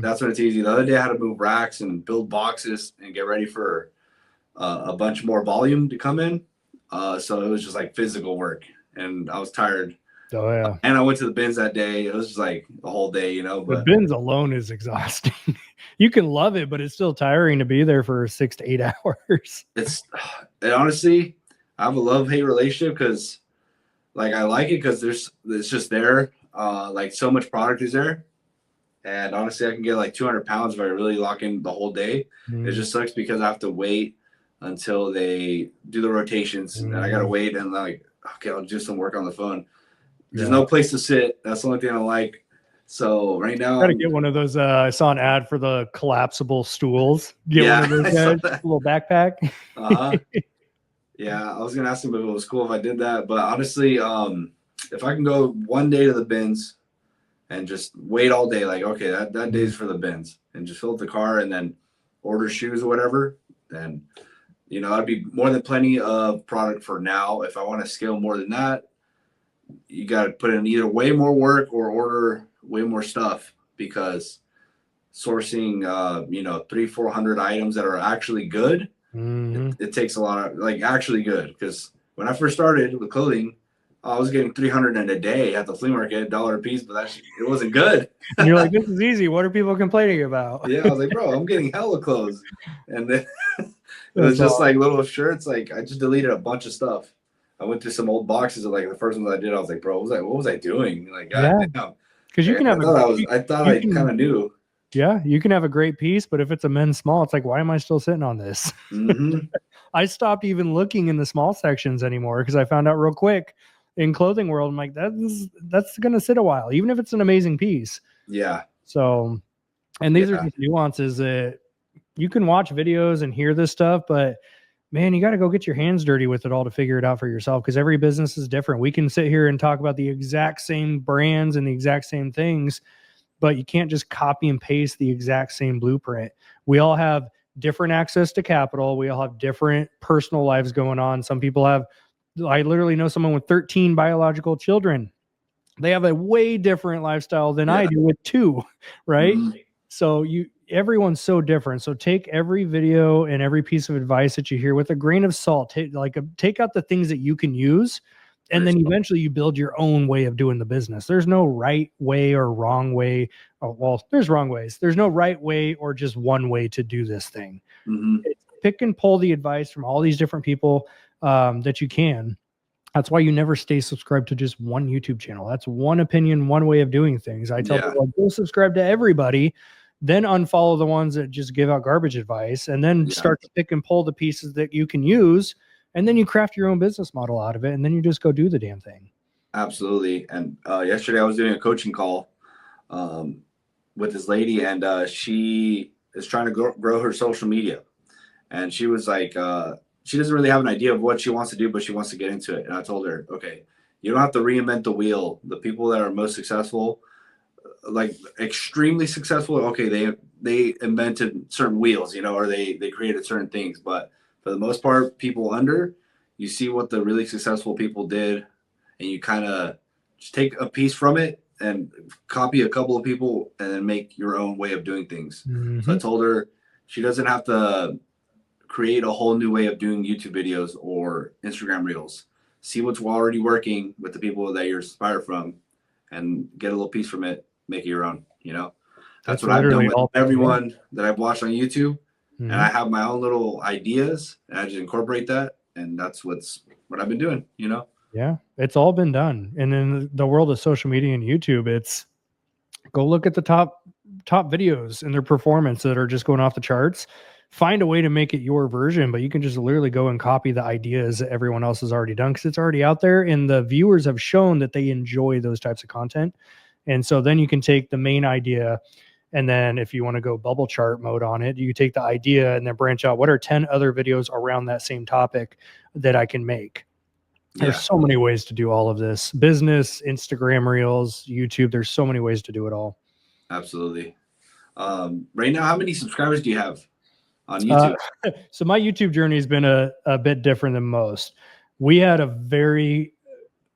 that's when it's easy. The other day I had to move racks and build boxes and get ready for a bunch more volume to come in. So it was just like physical work, and I was tired. Oh yeah. And I went to the bins that day. It was just like the whole day, The but bins alone is exhausting. You can love it, but it's still tiring to be there for 6 to 8 hours. it honestly, I have a love-hate relationship, because like I like it because it's just there. Like so much product is there. And honestly, I can get like 200 pounds if I really lock in the whole day. It just sucks because I have to wait until they do the rotations, and I gotta wait, and like, okay, I'll do some work on the phone. There's no place to sit. That's the only thing I like. So right now, Gotta get one of those. I saw an ad for the collapsible stools. Get one of those guys, a little backpack. Yeah, I was gonna ask him if it was cool if I did that, but honestly, if I can go one day to the bins and just wait all day, like okay, that day's for the bins, and just fill up the car and then order shoes or whatever, then that'd be more than plenty of product for now. If I want to scale more than that, you got to put in either way more work or order way more stuff, because sourcing 300-400 items that are actually good, it takes a lot of like actually good. Because when I first started with clothing, I was getting 300 in a day at the flea market, $1 a piece, but it wasn't good. And you're like, this is easy. What are people complaining about? Yeah, I was like, bro, I'm getting hella clothes. And then it was just like little shirts. Like I just deleted a bunch of stuff. I went through some old boxes of like the first ones I did. I was like, bro, what was I doing? Like, God damn. Because you can have I thought I kind of knew. Yeah, you can have a great piece, but if it's a men's small, it's like, why am I still sitting on this? I stopped even looking in the small sections anymore, because I found out real quick in clothing world, I'm like, that's going to sit a while, even if it's an amazing piece. Yeah. So, and these are just nuances that you can watch videos and hear this stuff, but man, you got to go get your hands dirty with it all to figure it out for yourself, because every business is different. We can sit here and talk about the exact same brands and the exact same things, but you can't just copy and paste the exact same blueprint. We all have different access to capital. We all have different personal lives going on. Some people have I literally know someone with 13 biological children. They have a way different lifestyle than I do with 2, right? Mm-hmm. So everyone's so different. So take every video and every piece of advice that you hear with a grain of salt. Take out the things that you can use, and then eventually you build your own way of doing the business. There's no right way or wrong way. Oh, well, there's wrong ways. There's no right way or just one way to do this thing. Mm-hmm. Pick and pull the advice from all these different people that you can. That's why you never stay subscribed to just one YouTube channel. That's one opinion, one way of doing things. I tell people, go subscribe to everybody, then unfollow the ones that just give out garbage advice, and then start to pick and pull the pieces that you can use, and then you craft your own business model out of it, and then you just go do the damn thing. Absolutely. And yesterday I was doing a coaching call with this lady, and she is trying to grow her social media. And she was like, she doesn't really have an idea of what she wants to do, but she wants to get into it. And I told her, okay, you don't have to reinvent the wheel. The people that are most successful, like extremely successful, okay, they invented certain wheels, or they created certain things. But for the most part, people under, you see what the really successful people did, and you kind of just take a piece from it and copy a couple of people and then make your own way of doing things. Mm-hmm. So I told her she doesn't have to create a whole new way of doing YouTube videos or Instagram reels. See what's already working with the people that you're inspired from and get a little piece from it, make it your own, That's what I've done with everyone that I've watched on YouTube. Mm-hmm. And I have my own little ideas and I just incorporate that. And that's what I've been doing, Yeah, it's all been done. And in the world of social media and YouTube, it's go look at the top videos and their performance that are just going off the charts. Find a way to make it your version, but you can just literally go and copy the ideas that everyone else has already done because it's already out there and the viewers have shown that they enjoy those types of content. And so then you can take the main idea, and then if you want to go bubble chart mode on it, you take the idea and then branch out. What are 10 other videos around that same topic that I can make? There's so many ways to do all of this. Business, Instagram Reels, YouTube. There's so many ways to do it all. Absolutely. Right now, how many subscribers do you have on YouTube? So my YouTube journey has been a bit different than most. We had a very,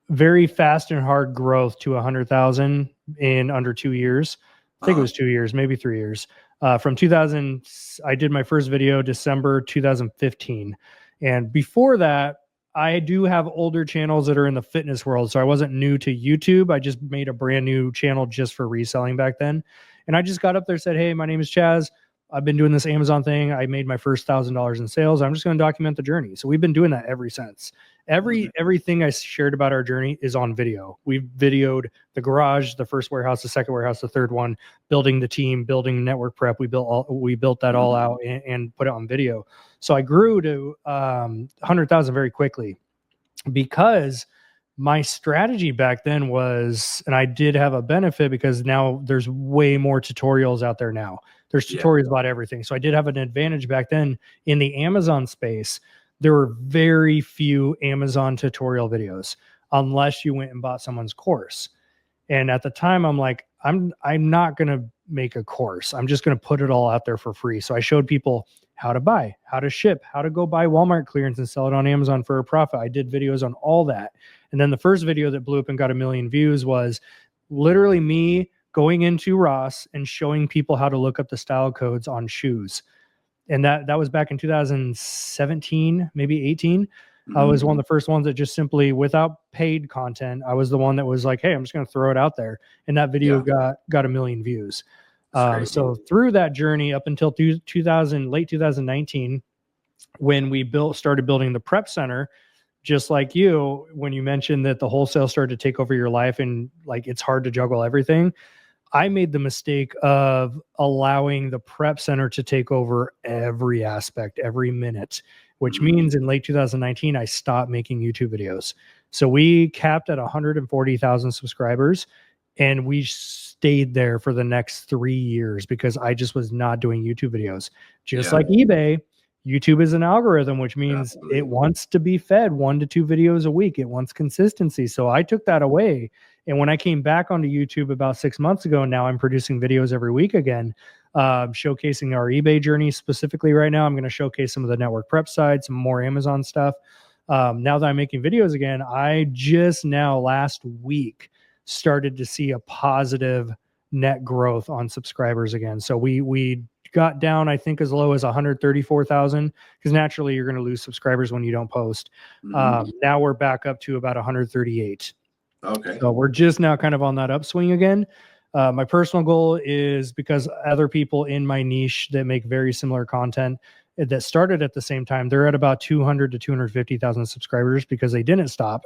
very fast and hard growth to 100,000 in under 2 years. I think it was 2 years, maybe 3 years. From 2000, I did my first video December 2015. And before that, I do have older channels that are in the fitness world. So I wasn't new to YouTube. I just made a brand new channel just for reselling back then. And I just got up there and said, hey, my name is Chaz. I've been doing this Amazon thing. I made my first $1,000 in sales. I'm just going to document the journey. So we've been doing that ever since. Everything I shared about our journey is on video. We've videoed the garage, the first warehouse, the second warehouse, the third one, building the team, building network prep. We built that all out and put it on video. So I grew to 100,000 very quickly because my strategy back then was, and I did have a benefit because now there's way more tutorials out there now. There's tutorials about everything. So I did have an advantage back then in the Amazon space. There were very few Amazon tutorial videos unless you went and bought someone's course. And at the time I'm like, I'm not going to make a course. I'm just going to put it all out there for free. So I showed people how to buy, how to ship, how to go buy Walmart clearance and sell it on Amazon for a profit. I did videos on all that. And then the first video that blew up and got 1 million views was literally me going into Ross and showing people how to look up the style codes on shoes. And that was back in 2017, maybe 18. Mm-hmm. I was one of the first ones that just simply, without paid content, I was the one that was like, hey, I'm just going to throw it out there. And that video got 1 million views. So through that journey up until late 2019, when we started building the prep center, just like you, when you mentioned that the wholesale started to take over your life and like it's hard to juggle everything, I made the mistake of allowing the prep center to take over every aspect, every minute, which means in late 2019, I stopped making YouTube videos. So we capped at 140,000 subscribers and we stayed there for the next 3 years because I just was not doing YouTube videos. Just like eBay, YouTube is an algorithm, which means it wants to be fed 1 to 2 videos a week. It wants consistency. So I took that away. And when I came back onto YouTube about 6 months ago, now I'm producing videos every week again, showcasing our eBay journey specifically right now. I'm going to showcase some of the network prep side, some more Amazon stuff. Now that I'm making videos again, I just now last week started to see a positive net growth on subscribers again. So we got down, I think, as low as 134,000, because naturally you're going to lose subscribers when you don't post. Now we're back up to about 138. Okay. So we're just now kind of on that upswing again. My personal goal is, because other people in my niche that make very similar content that started at the same time, they're at about 200 to 250,000 subscribers because they didn't stop.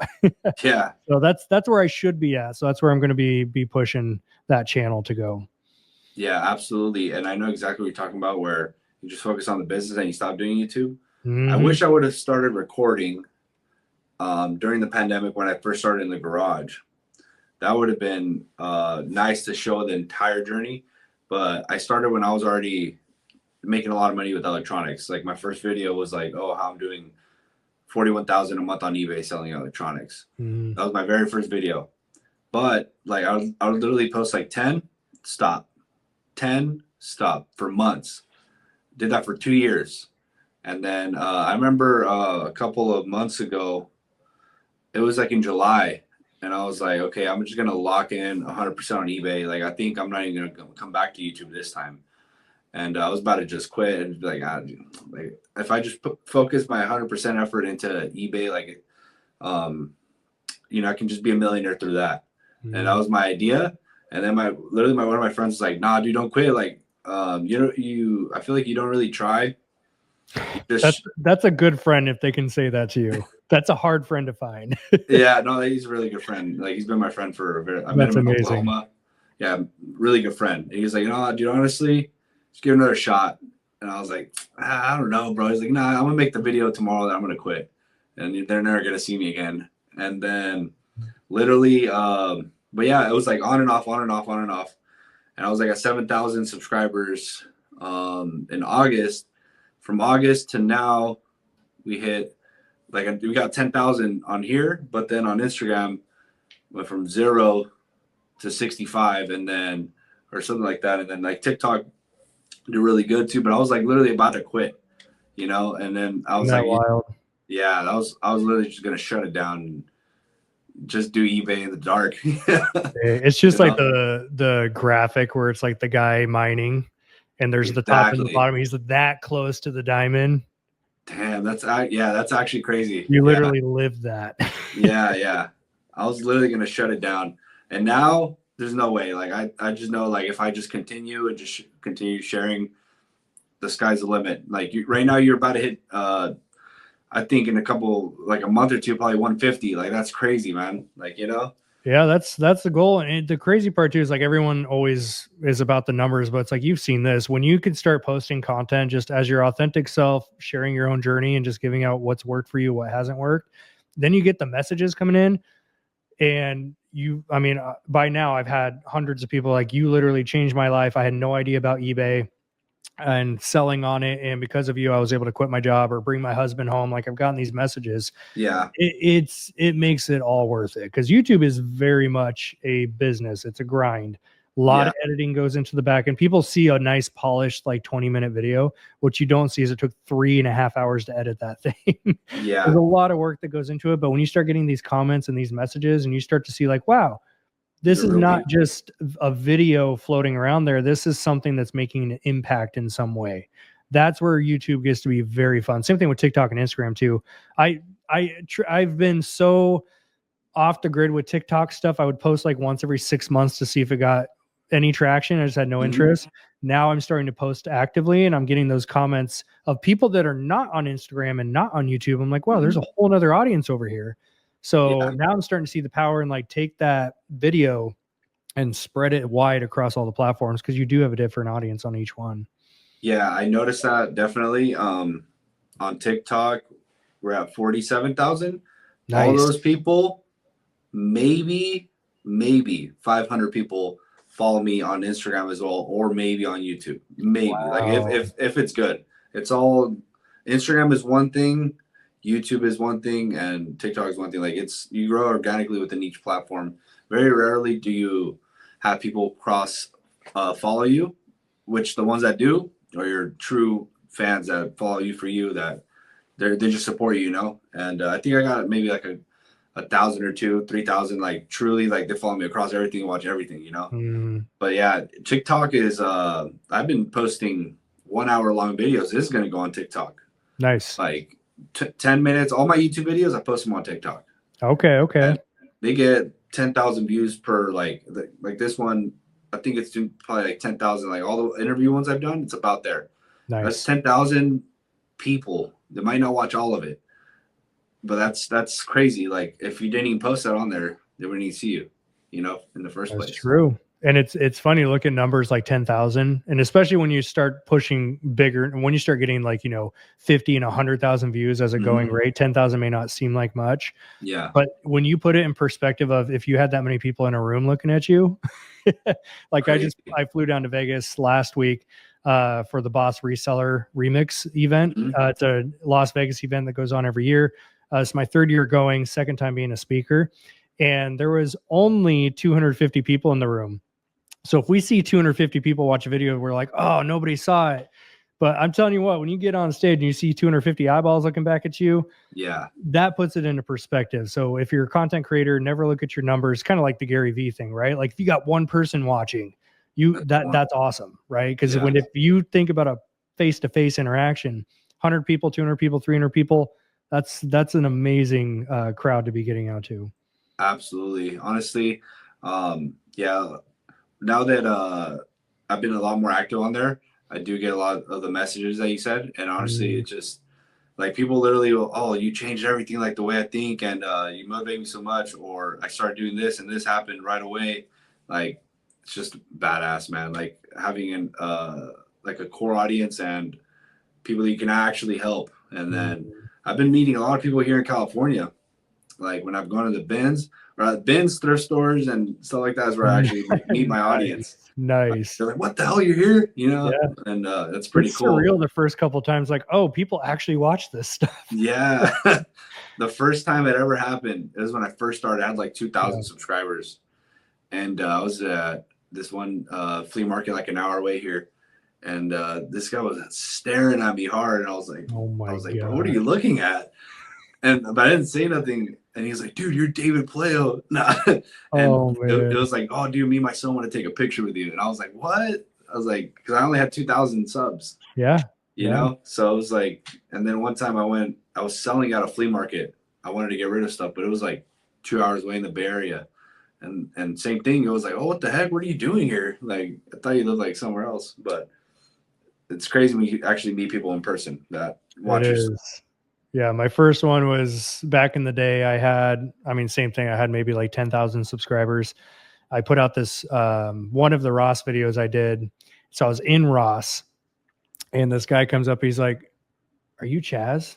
Yeah. So that's where I should be at. So that's where I'm going to be pushing that channel to go. Yeah, absolutely. And I know exactly what you're talking about, where you just focus on the business and you stop doing YouTube. I wish I would have started recording during the pandemic when I first started in the garage. That would have been nice to show the entire journey. But I started when I was already making a lot of money with electronics. Like my first video was like, oh, how I'm doing 41,000 a month on eBay selling electronics. That was my very first video. But like I would literally post like 10, stop. 10, stop for months. Did that for 2 years. And then I remember a couple of months ago, it was like in July, and I was like, okay, I'm just gonna lock in 100% on eBay. Like I think I'm not even gonna come back to YouTube this time. And I was about to just quit and be like, like if I just focus my 100% effort into eBay, like, I can just be a millionaire through that. And that was my idea. And then one of my friends was like, nah, dude, don't quit. Like, I feel like you don't really try. That's a good friend if they can say that to you. That's a hard friend to find. Yeah, no, he's a really good friend. Like he's been my friend I met him in Oklahoma. Yeah, really good friend. And he was like, dude, honestly, just give it another shot. And I was like, I don't know, bro. He's like, nah, I'm gonna make the video tomorrow that I'm gonna quit, and they're never gonna see me again. And then literally, but yeah, it was like on and off, on and off, on and off. And I was like at 7,000 subscribers in August. From August to now, we got 10,000 on here, but then on Instagram went from 0 to 65, and then or something like that, and then like TikTok do really good too. But I was like literally about to quit, and then I was like, wild? Yeah, I was literally just gonna shut it down and just do eBay in the dark. It's just like the graphic where it's like the guy mining, and there's the top and the bottom. He's that close to the diamond. Damn, that's actually crazy. You literally lived that. Yeah. I was literally gonna shut it down, and now there's no way. Like I just know, like if I just continue and just continue sharing, the sky's the limit. Like right now, you're about to hit. I think in a month or two, probably 150. Like that's crazy, man. Like Yeah, that's the goal. And the crazy part too is like everyone always is about the numbers, but it's like you've seen this when you can start posting content just as your authentic self, sharing your own journey and just giving out what's worked for you, what hasn't worked. Then you get the messages coming in, and by now I've had hundreds of people like, you literally changed my life. I had no idea about eBay and selling on it, and because of you I was able to quit my job or bring my husband home. Like I've gotten these messages. Yeah, it makes it all worth it, because YouTube is very much a business. It's a grind. A lot of editing goes into the back, and people see a nice polished like 20-minute video. What you don't see is it took 3.5 hours to edit that thing. Yeah, there's a lot of work that goes into it. But when you start getting these comments and these messages, and you start to see like, wow, this is not just a video floating around there. This is something that's making an impact in some way. That's where YouTube gets to be very fun. Same thing with TikTok and Instagram too. I've been so off the grid with TikTok stuff. I would post like once every 6 months to see if it got any traction. I just had no interest. Now I'm starting to post actively, and I'm getting those comments of people that are not on Instagram and not on YouTube. I'm like, wow, there's a whole nother audience over here. So now I'm starting to see the power and like take that video and spread it wide across all the platforms, because you do have a different audience on each one. Yeah, I noticed that definitely. On TikTok, we're at 47,000. Nice. All those people, maybe 500 people follow me on Instagram as well, or maybe on YouTube. Maybe. Wow. Like if it's good. It's all Instagram is one thing, YouTube is one thing, and TikTok is one thing. Like you grow organically within each platform. Very rarely do you have people cross follow you, which the ones that do are your true fans that follow you for you, that they just support you, you know. And I think I got maybe like a 1,000 or 3,000, like truly like they follow me across everything, watch everything, you know. Mm, But yeah, TikTok is I've been posting 1 hour long videos. This is gonna go on TikTok. nice. Like 10 minutes. All my YouTube videos, I post them on TikTok. Okay. And they get 10,000 views per like this one. I think it's probably like 10,000. Like all the interview ones I've done, it's about there. That's Nice. 10,000 people. They might not watch all of it, but that's crazy. Like if you didn't even post that on there, they wouldn't even see you, you know, in the first That's place. true. And it's funny to look at numbers like 10,000, and especially when you start pushing bigger, and when you start getting like, 50 and 100,000 views as a going rate, 10,000 may not seem like much. Yeah. But when you put it in perspective of if you had that many people in a room looking at you, like Crazy. I flew down to Vegas last week for the Boss Reseller Remix event. It's a Las Vegas event that goes on every year. It's my third year going, second time being a speaker. And there was only 250 people in the room. So if we see 250 people watch a video, we're like, oh, nobody saw it. But I'm telling you what, when you get on stage and you see 250 eyeballs looking back at you, yeah, that puts it into perspective. So if you're a content creator, never look at your numbers, kind of like the Gary Vee thing, right? Like if you got one person watching, that's awesome, right? Because if you think about a face-to-face interaction, 100 people, 200 people, 300 people, that's an amazing crowd to be getting out to. Absolutely. Honestly, yeah. Now that I've been a lot more active on there, I do get a lot of the messages that you said, and honestly, it just like people literally will, oh, you changed everything, like the way I think, and you motivate me so much, or I started doing this and this happened right away. Like it's just badass, man. Like having like a core audience and people that you can actually help. And then I've been meeting a lot of people here in California. Like when I've gone to the bins or bins, thrift stores, and stuff like that is where I actually meet my audience. Nice. They're like, "What the hell? You're here?" You know, Yeah. and that's pretty cool. Surreal the first couple of times, like, oh, people actually watch this stuff. Yeah, the first time it ever happened is when I first started. I had like 2,000 subscribers, and I was at this one flea market like an hour away here, and this guy was staring at me hard, and I was like, "Oh my God, God, what are you looking at?" But I didn't say nothing. And he's like, dude, you're David Playo. Nah. And it was like, oh, dude, me and my son want to take a picture with you. And I was like, what? I was like, because I only had 2,000 subs. Yeah. You know? So it was like, and then one time I was selling at a flea market. I wanted to get rid of stuff, but it was like 2 hours away in the Bay Area. And same thing. It was like, oh, what the heck? What are you doing here? Like, I thought you lived like somewhere else. But it's crazy when you actually meet people in person that watch your stuff. Yeah, my first one was back in the day. Same thing. I had maybe like 10,000 subscribers. I put out this one of the Ross videos I did. So I was in Ross, and this guy comes up. He's like, "Are you Chaz?"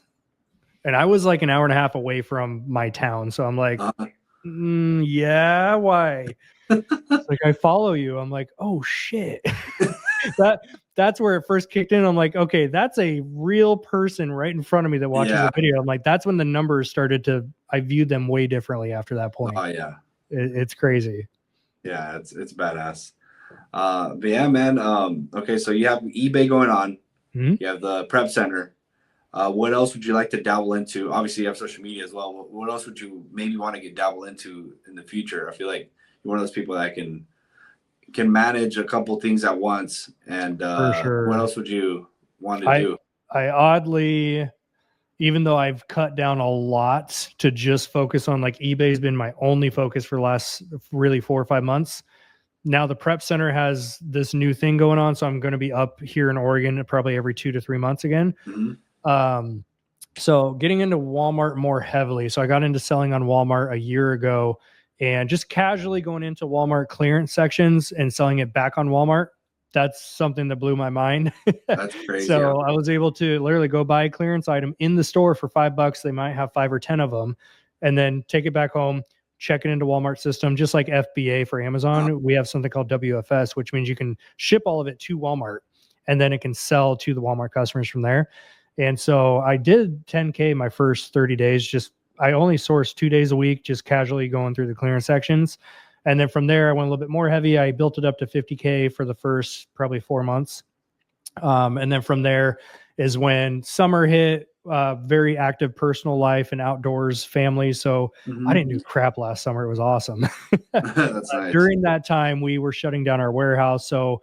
And I was like an hour and a half away from my town. So I'm like, yeah, why? Like, I follow you. I'm like, oh shit. That's where it first kicked in. I'm like, okay, that's a real person right in front of me that watches the video. I'm like, that's when the numbers started I viewed them way differently after that point. Oh yeah. It's crazy. Yeah, it's badass. But yeah, man. Okay, so you have eBay going on. You have the prep center. What else would you like to dabble into? Obviously, you have social media as well. What else would you maybe want to dabble into in the future? I feel like you're one of those people that can manage a couple things at once. And For sure. What else would you want to do? I oddly, even though I've cut down a lot to just focus on, like, eBay's been my only focus for the last really 4 or 5 months. Now the prep center has this new thing going on. So I'm going to be up here in Oregon probably every 2 to 3 months again. So getting into Walmart more heavily. So I got into selling on Walmart a year ago, and just casually going into Walmart clearance sections and selling it back on Walmart. That's something that blew my mind. That's crazy. So I was able to literally go buy a clearance item in the store for $5. They might have 5 or 10 of them, and then take it back home, check it into Walmart system, just like FBA for Amazon. We have something called WFS, which means you can ship all of it to Walmart, and then it can sell to the Walmart customers from there. And so I did 10K my first 30 days. I only sourced 2 days a week, just casually going through the clearance sections. And then from there, I went a little bit more heavy. I built it up to 50K for the first probably 4 months. And then from there is when summer hit. very active personal life and outdoors family. So I didn't do crap last summer. It was awesome. That's nice. During that time, we were shutting down our warehouse. So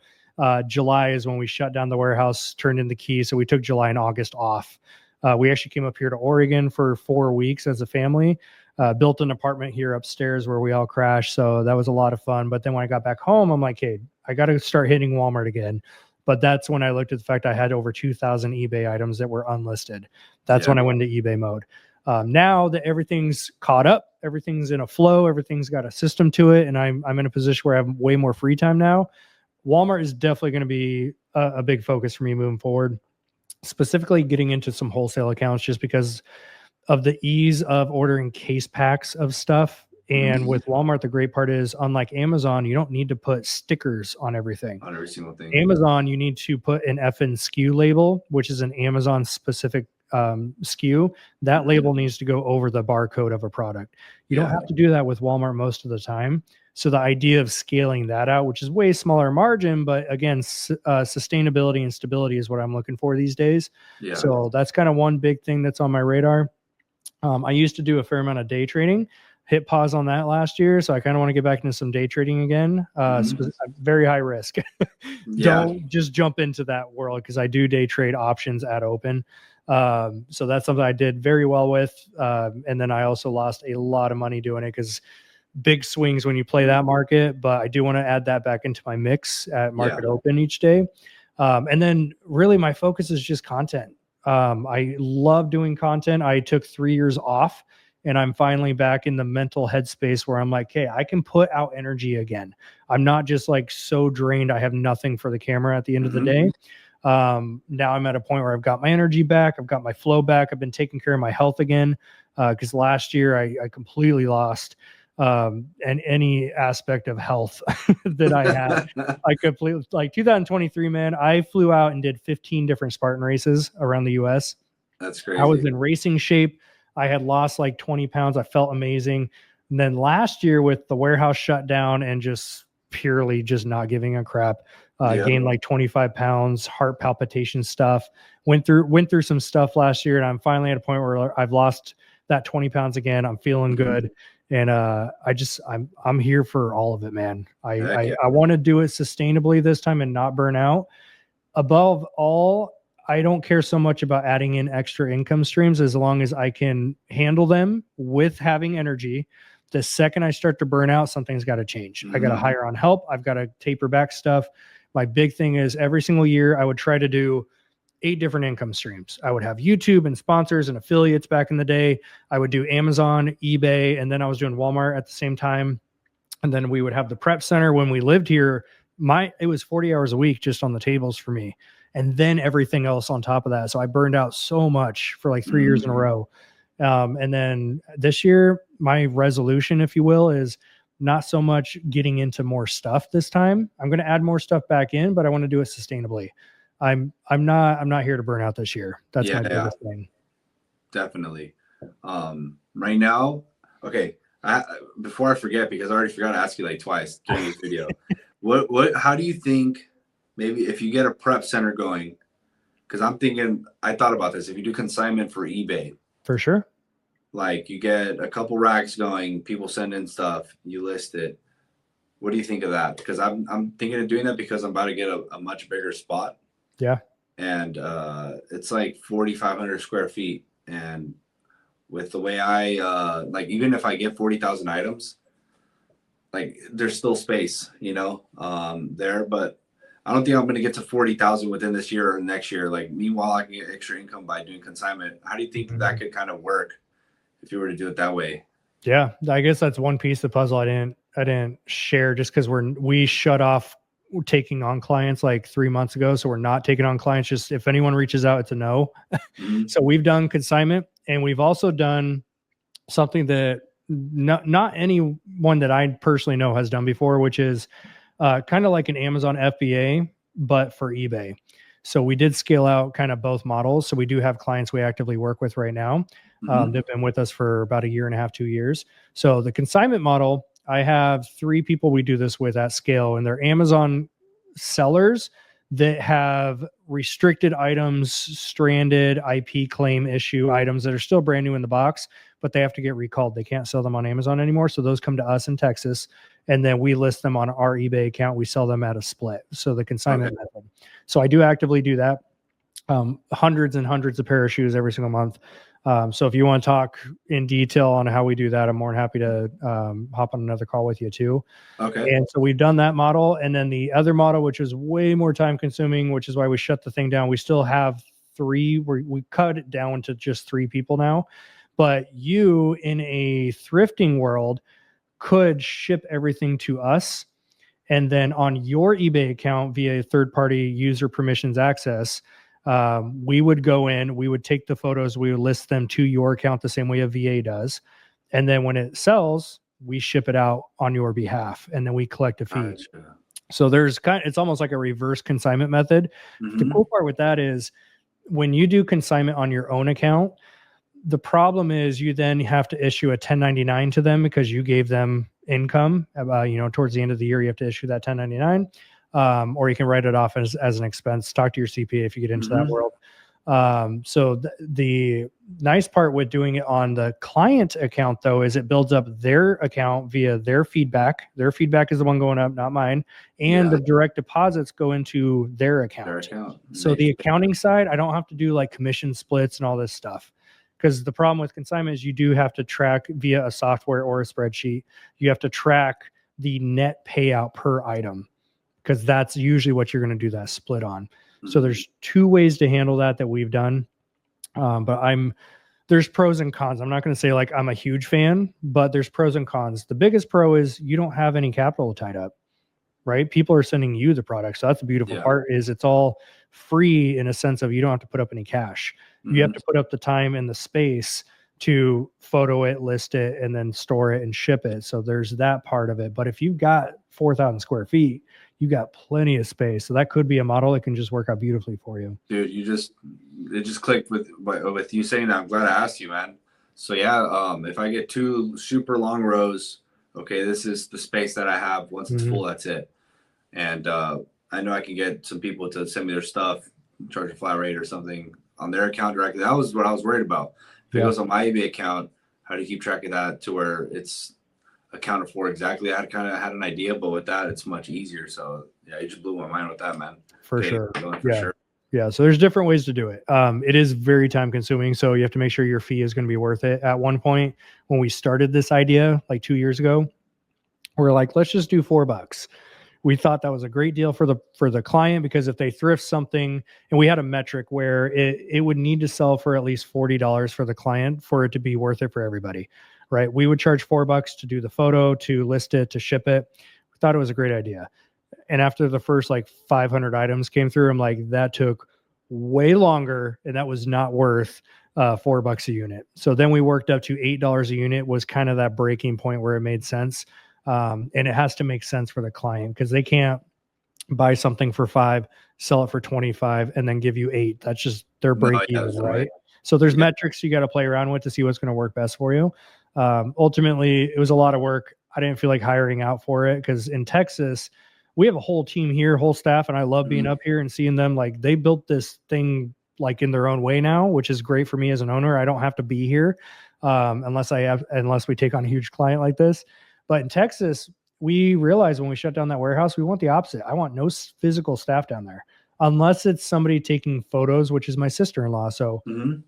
July is when we shut down the warehouse, turned in the key. So we took July and August off. We actually came up here to Oregon for 4 weeks as a family, built an apartment here upstairs where we all crashed. So that was a lot of fun. But then when I got back home, I'm like, hey, I got to start hitting Walmart again. But that's when I looked at the fact I had over 2,000 eBay items that were unlisted. That's when I went into eBay mode. Now that everything's caught up, everything's in a flow, everything's got a system to it, and I'm in a position where I have way more free time now. Walmart is definitely going to be a big focus for me moving forward, specifically getting into some wholesale accounts just because of the ease of ordering case packs of stuff. And with Walmart, the great part is, unlike Amazon, you don't need to put stickers on everything. On every single thing. Amazon, you need to put an FN SKU label, which is an Amazon specific SKU. That label needs to go over the barcode of a product. You don't have to do that with Walmart most of the time. So the idea of scaling that out, which is way smaller margin, but again, sustainability and stability is what I'm looking for these days. Yeah. So that's kind of one big thing that's on my radar. I used to do a fair amount of day trading. Hit pause on that last year, so I kind of want to get back into some day trading again. Very high risk. Don't just jump into that world, because I do day trade options at open. So that's something I did very well with. And then I also lost a lot of money doing it, because big swings when you play that market. But I do want to add that back into my mix at market open each day. And then really my focus is just content. I love doing content. I took 3 years off, and I'm finally back in the mental headspace where I'm like, hey, I can put out energy again. I'm not just like so drained I have nothing for the camera at the end of the day. Now I'm at a point where I've got my energy back. I've got my flow back. I've been taking care of my health again, because last year I completely lost and any aspect of health that I had. I completely, like 2023, man, I flew out and did 15 different Spartan races around the US. That's crazy. I was in racing shape. I had lost like 20 pounds. I felt amazing. And then last year, with the warehouse shut down and just purely just not giving a crap, gained like 25 pounds, heart palpitation stuff, went through some stuff last year. And I'm finally at a point where I've lost that 20 pounds again. I'm feeling good. And I'm here for all of it, man. I want to do it sustainably this time and not burn out. Above all, I don't care so much about adding in extra income streams, as long as I can handle them with having energy. The second I start to burn out, something's got to change. I got to hire on help. I've got to taper back stuff. My big thing is, every single year I would try to do 8 different income streams. I would have YouTube and sponsors and affiliates back in the day. I would do Amazon, eBay, and then I was doing Walmart at the same time. And then we would have the prep center. When we lived here, it was 40 hours a week just on the tables for me, and then everything else on top of that. So I burned out so much for like 3 years in a row. And then this year, my resolution, if you will, is not so much getting into more stuff this time. I'm going to add more stuff back in, but I want to do it sustainably. I'm not here to burn out this year. That's my biggest thing. Definitely. Right now, okay. Before I forget, because I already forgot to ask you like twice during this video, how do you think, maybe if you get a prep center going, because I thought about this, if you do consignment for eBay, for sure, like you get a couple racks going, people send in stuff, you list it. What do you think of that? Because I'm thinking of doing that, because I'm about to get a much bigger spot. Yeah. And it's like 4,500 square feet. And with the way I like, even if I get 40,000 items, like there's still space, there. But I don't think I'm going to get to 40,000 within this year or next year. Like, meanwhile, I can get extra income by doing consignment. How do you think that could kind of work if you were to do it that way? Yeah, I guess that's one piece of the puzzle I didn't share, just because we shut off taking on clients like 3 months ago. So we're not taking on clients. Just if anyone reaches out, it's a no. So we've done consignment, and we've also done something that not anyone that I personally know has done before, which is kind of like an Amazon FBA, but for eBay. So we did scale out kind of both models. So we do have clients we actively work with right now. They've been with us for about 1.5 years, 2 years. So the consignment model, I have 3 people we do this with at scale, and they're Amazon sellers that have restricted items, stranded IP claim issue items that are still brand new in the box, but they have to get recalled. They can't sell them on Amazon anymore. So those come to us in Texas, and then we list them on our eBay account. We sell them at a split. So the consignment method. So I do actively do that. Hundreds and hundreds of pair of shoes every single month. So if you want to talk in detail on how we do that, I'm more than happy to hop on another call with you too. Okay. And so we've done that model. And then the other model, which is way more time consuming, which is why we shut the thing down. We still have three, we cut it down to just 3 people now. But you in a thrifting world could ship everything to us. And then on your eBay account via third-party user permissions access, we would go in, we would take the photos, we would list them to your account the same way a VA does. And then when it sells, we ship it out on your behalf, and then we collect a fee. Gotcha. So it's almost like a reverse consignment method. The cool part with that is when you do consignment on your own account, the problem is you then have to issue a 1099 to them because you gave them income. Towards the end of the year, you have to issue that 1099. Or you can write it off as an expense. Talk to your CPA if you get into that world. So the nice part with doing it on the client account, though, is it builds up their account via their feedback. Their feedback is the one going up, not mine. And the direct deposits go into their account. So the accounting side, I don't have to do like commission splits and all this stuff. Because the problem with consignment is you do have to track via a software or a spreadsheet. You have to track the net payout per item, because that's usually what you're going to do that split on. So there's 2 ways to handle that we've done. But there's pros and cons. I'm not going to say like I'm a huge fan, but there's pros and cons. The biggest pro is you don't have any capital tied up, right? People are sending you the product. So that's the beautiful part, is it's all free in a sense of you don't have to put up any cash. You have to put up the time and the space to photo it, list it, and then store it and ship it. So there's that part of it. But if you've got 4,000 square feet, you got plenty of space. So that could be a model that can just work out beautifully for you. Dude, it just clicked with you saying that. I'm glad I asked you, man. So yeah, if I get 2 super long rows, okay, this is the space that I have. Once it's full, that's it. And I know I can get some people to send me their stuff, charge a flat rate or something on their account directly. That was what I was worried about. If it goes on my eBay account, how do you keep track of that to where it's accounted for exactly? I kind of had an idea, but with that, it's much easier. So yeah, you just blew my mind with that, man. For sure. Yeah. So there's different ways to do it. It is very time consuming. So you have to make sure your fee is going to be worth it. At one point when we started this idea, like 2 years ago, we're like, let's just do $4. We thought that was a great deal for the client, because if they thrift something, and we had a metric where it would need to sell for at least $40 for the client for it to be worth it for everybody, right? We would charge $4 to do the photo, to list it, to ship it. We thought it was a great idea. And after the first like 500 items came through, I'm like, that took way longer, and that was not worth $4 a unit. So then we worked up to $8 a unit, was kind of that breaking point where it made sense. And it has to make sense for the client, because they can't buy something for $5, sell it for $25, and then give you $8. That's just their break even, right? So there's metrics you got to play around with to see what's going to work best for you. Ultimately, it was a lot of work. I didn't feel like hiring out for it, because in Texas, we have a whole team here, whole staff, and I love being up here and seeing them. Like, they built this thing like in their own way now, which is great for me as an owner. I don't have to be here unless we take on a huge client like this. But in Texas, we realized when we shut down that warehouse, we want the opposite. I want no physical staff down there, unless it's somebody taking photos, which is my sister-in-law. So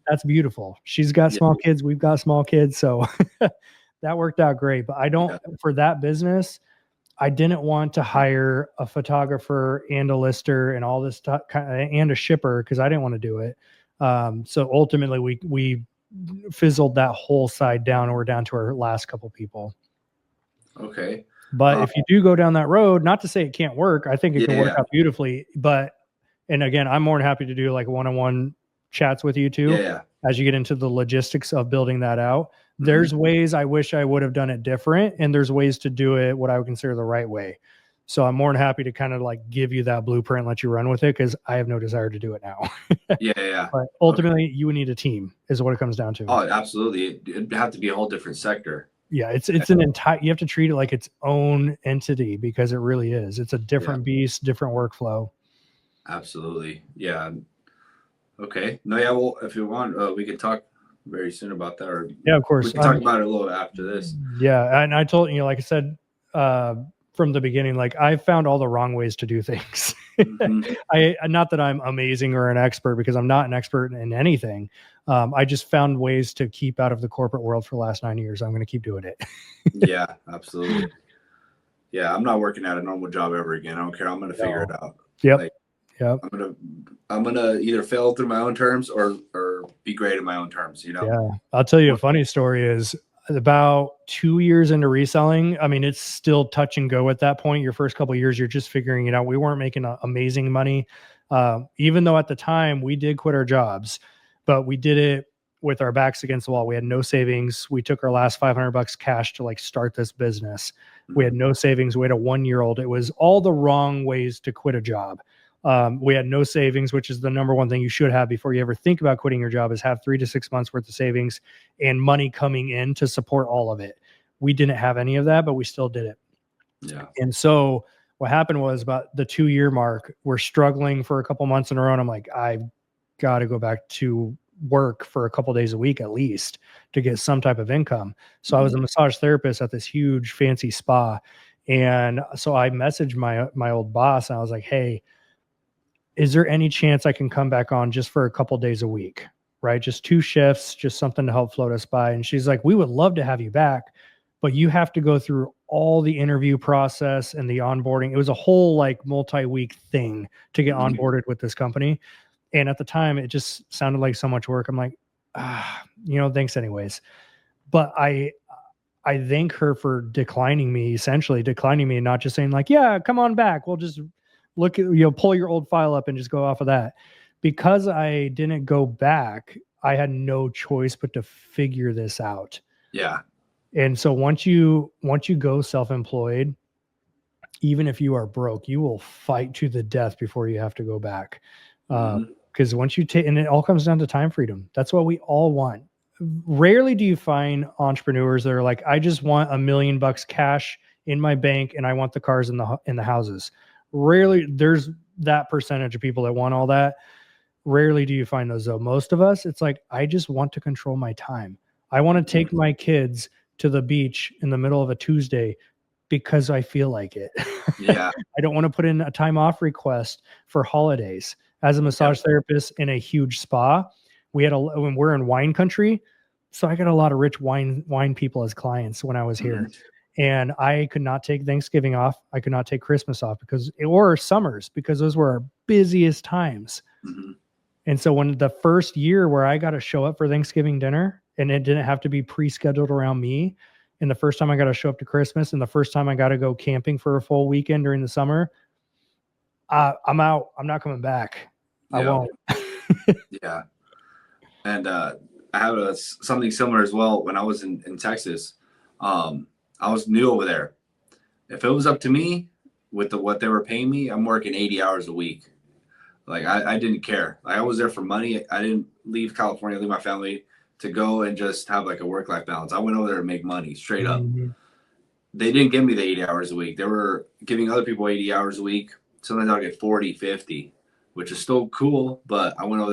that's beautiful. She's got small kids. We've got small kids. So that worked out great. But for that business, I didn't want to hire a photographer and a lister and all this stuff and a shipper, because I didn't want to do it. So ultimately, we fizzled that whole side down, and we're down to our last couple people. Okay. But if you do go down that road, not to say it can't work, I think it can work out beautifully. And again, I'm more than happy to do like one-on-one chats with you too, as you get into the logistics of building that out. There's ways I wish I would have done it different, and there's ways to do it what I would consider the right way. So I'm more than happy to kind of like give you that blueprint, let you run with it, because I have no desire to do it now. But ultimately, you would need a team, is what it comes down to. Oh, absolutely. It'd have to be a whole different sector. Yeah, it's an entire, you have to treat it like its own entity, because it really is. It's a different beast, different workflow. Absolutely. Yeah. Okay. No, yeah. Well, if you want, we can talk very soon about that, or Yeah, of we course. can talk about it a little after this. Yeah, and I told you, like I said, uh, from the beginning, like I found all the wrong ways to do things. Hmm. I not that I'm amazing or an expert, because I'm not an expert in anything. I just found ways to keep out of the corporate world for the last 9 years. I'm going to keep doing it. Yeah, absolutely. Yeah, I'm not working at a normal job ever again. I don't care. I'm gonna figure it No. out. Yep. Like Yep. I'm gonna either fail through my own terms or be great in my own terms. You know. Yeah. I'll tell you a funny story is about 2 years into reselling. I mean, it's still touch and go at that point. Your first couple of years, you're just figuring it out. We weren't making amazing money. Even though at the time we did quit our jobs, but we did it with our backs against the wall. We had no savings. We took our last $500 cash to like start this business. We had Mhm. no savings. We had a 1 year old. It was all the wrong ways to quit a job. We had no savings, which is the number one thing you should have before you ever think about quitting your job, is have 3 to 6 months worth of savings and money coming in to support all of it. We didn't have any of that, but we still did it. Yeah. And so what happened was, about the 2 year mark, we're struggling for a couple months in a row. And I'm like, I've got to go back to work for a couple days a week at least to get some type of income. So I was Mhm. a massage therapist at this huge fancy spa. And so I messaged my old boss and I was like, hey, is there any chance I can come back on just for a couple days a week? Right? Just 2 shifts, just something to help float us by. And she's like, we would love to have you back, but you have to go through all the interview process and the onboarding. It was a whole like multi-week thing to get Mhm. onboarded with this company. And at the time, it just sounded like so much work. I'm like, thanks anyways. But I thank her for declining me, essentially declining me, and not just saying like, yeah, come on back. We'll just look at, pull your old file up and just go off of that. Because I didn't go back, I had no choice but to figure this out. Yeah. And so once you go self-employed, even if you are broke, you will fight to the death before you have to go back. Mhm. Because once you take, and it all comes down to time freedom. That's what we all want. Rarely do you find entrepreneurs that are like, I just want $1 million cash in my bank and I want the cars in the houses. Rarely there's that percentage of people that want all that. Rarely do you find those though. Most of us, it's like, I just want to control my time. I want to Mhm. take my kids to the beach in the middle of a Tuesday because I feel like it. Yeah. I don't want to put in a time off request for holidays. As a Yep. massage therapist in a huge spa, when we're in wine country, so I got a lot of rich wine people as clients when I was here. Mhm. And I could not take Thanksgiving off. I could not take Christmas off or summers, because those were our busiest times. Mhm. And so when the first year where I got to show up for Thanksgiving dinner and it didn't have to be pre-scheduled around me, and the first time I got to show up to Christmas, and the first time I got to go camping for a full weekend during the summer, I'm out. I'm not coming back. I Yep. won't. Yeah. And I have something similar as well. When I was in Texas, I was new over there. If it was up to me with what they were paying me, I'm working 80 hours a week. Like I didn't care. Like, I was there for money. I didn't leave California, leave my family to go and just have like a work life balance. I went over there to make money straight up. Mhm. They didn't give me the 80 hours a week. They were giving other people 80 hours a week. Sometimes I'll get 40, 50, which is still cool. But I went over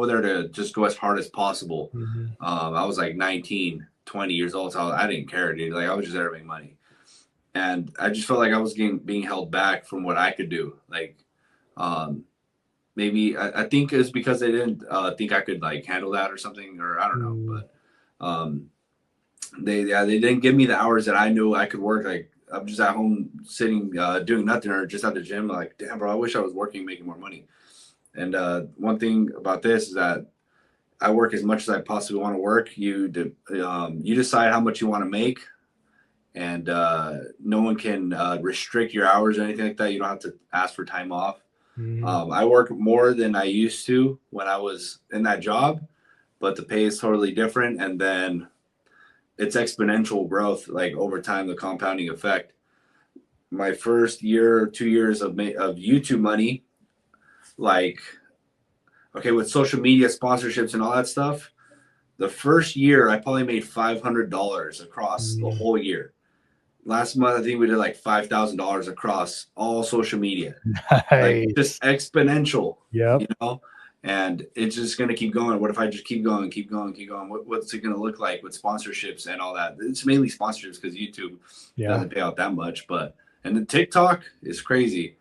there to just go as hard as possible. Mhm. I was like 19, 20 years old, so I didn't care, dude. Like I was just there to make money, and I just felt like I was being held back from what I could do. Like, um, maybe I think it's because they didn't think I could like handle that or something, or I don't know. Mm. But um, they didn't give me the hours that I knew I could work. Like I'm just at home sitting doing nothing, or just at the gym. Like, damn, bro, I wish I was working, making more money. And one thing about this is that I work as much as I possibly want to work. You decide how much you want to make, and no one can restrict your hours or anything like that. You don't have to ask for time off. Mhm. I work more than I used to when I was in that job, but the pay is totally different. And then it's exponential growth, like over time, the compounding effect. My first year, 2 years of YouTube money, like, okay, with social media sponsorships and all that stuff, the first year I probably made $500 across the Mhm. whole year. last month, I think we did like $5,000 across all social media, like just Nice. exponential, Yep. you know, and it's just going to keep going. What if I just keep going, keep going, keep going? What's it going to look like with sponsorships and all that? It's mainly sponsorships because YouTube Yeah. doesn't pay out that much, and the TikTok is crazy.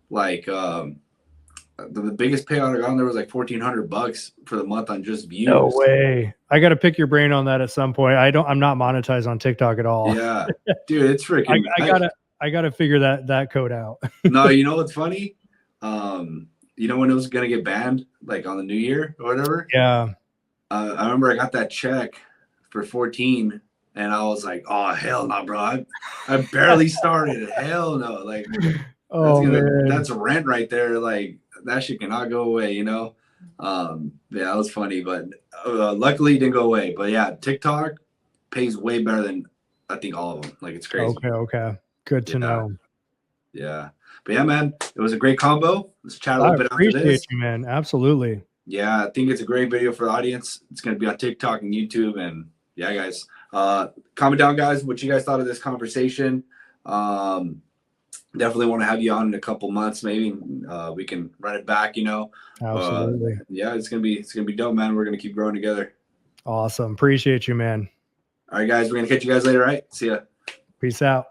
Like, the biggest payout I got on there was like $1,400 for the month on just views. No way. I got to pick your brain on that at some point. I'm not monetized on TikTok at all. Yeah, dude, it's freaking. I gotta figure that code out. No, you know what's funny? You know when it was gonna get banned, like on the New Year or whatever. Yeah. I remember I got that check for 14, and I was like, "Oh hell no, bro! I barely started. Hell no! Like, oh man, that's rent right there. Like that shit cannot go away. You know." Yeah, that was funny, but luckily it didn't go away. But yeah, TikTok pays way better than I think all of them. Like it's crazy. Okay. Good to know. Yeah. But yeah, man, it was a great combo. Let's chat a little bit after appreciate this. you, man. Absolutely. Yeah, I think it's a great video for the audience. It's going to be on TikTok and YouTube. And yeah, guys, comment down, guys, what you guys thought of this conversation. Definitely want to have you on in a couple months. Maybe we can run it back, you know. Absolutely. Yeah, it's gonna be dope, man. We're gonna keep growing together. Awesome. Appreciate you, man. All right, guys, we're gonna catch you guys later. All right, see ya. Peace out.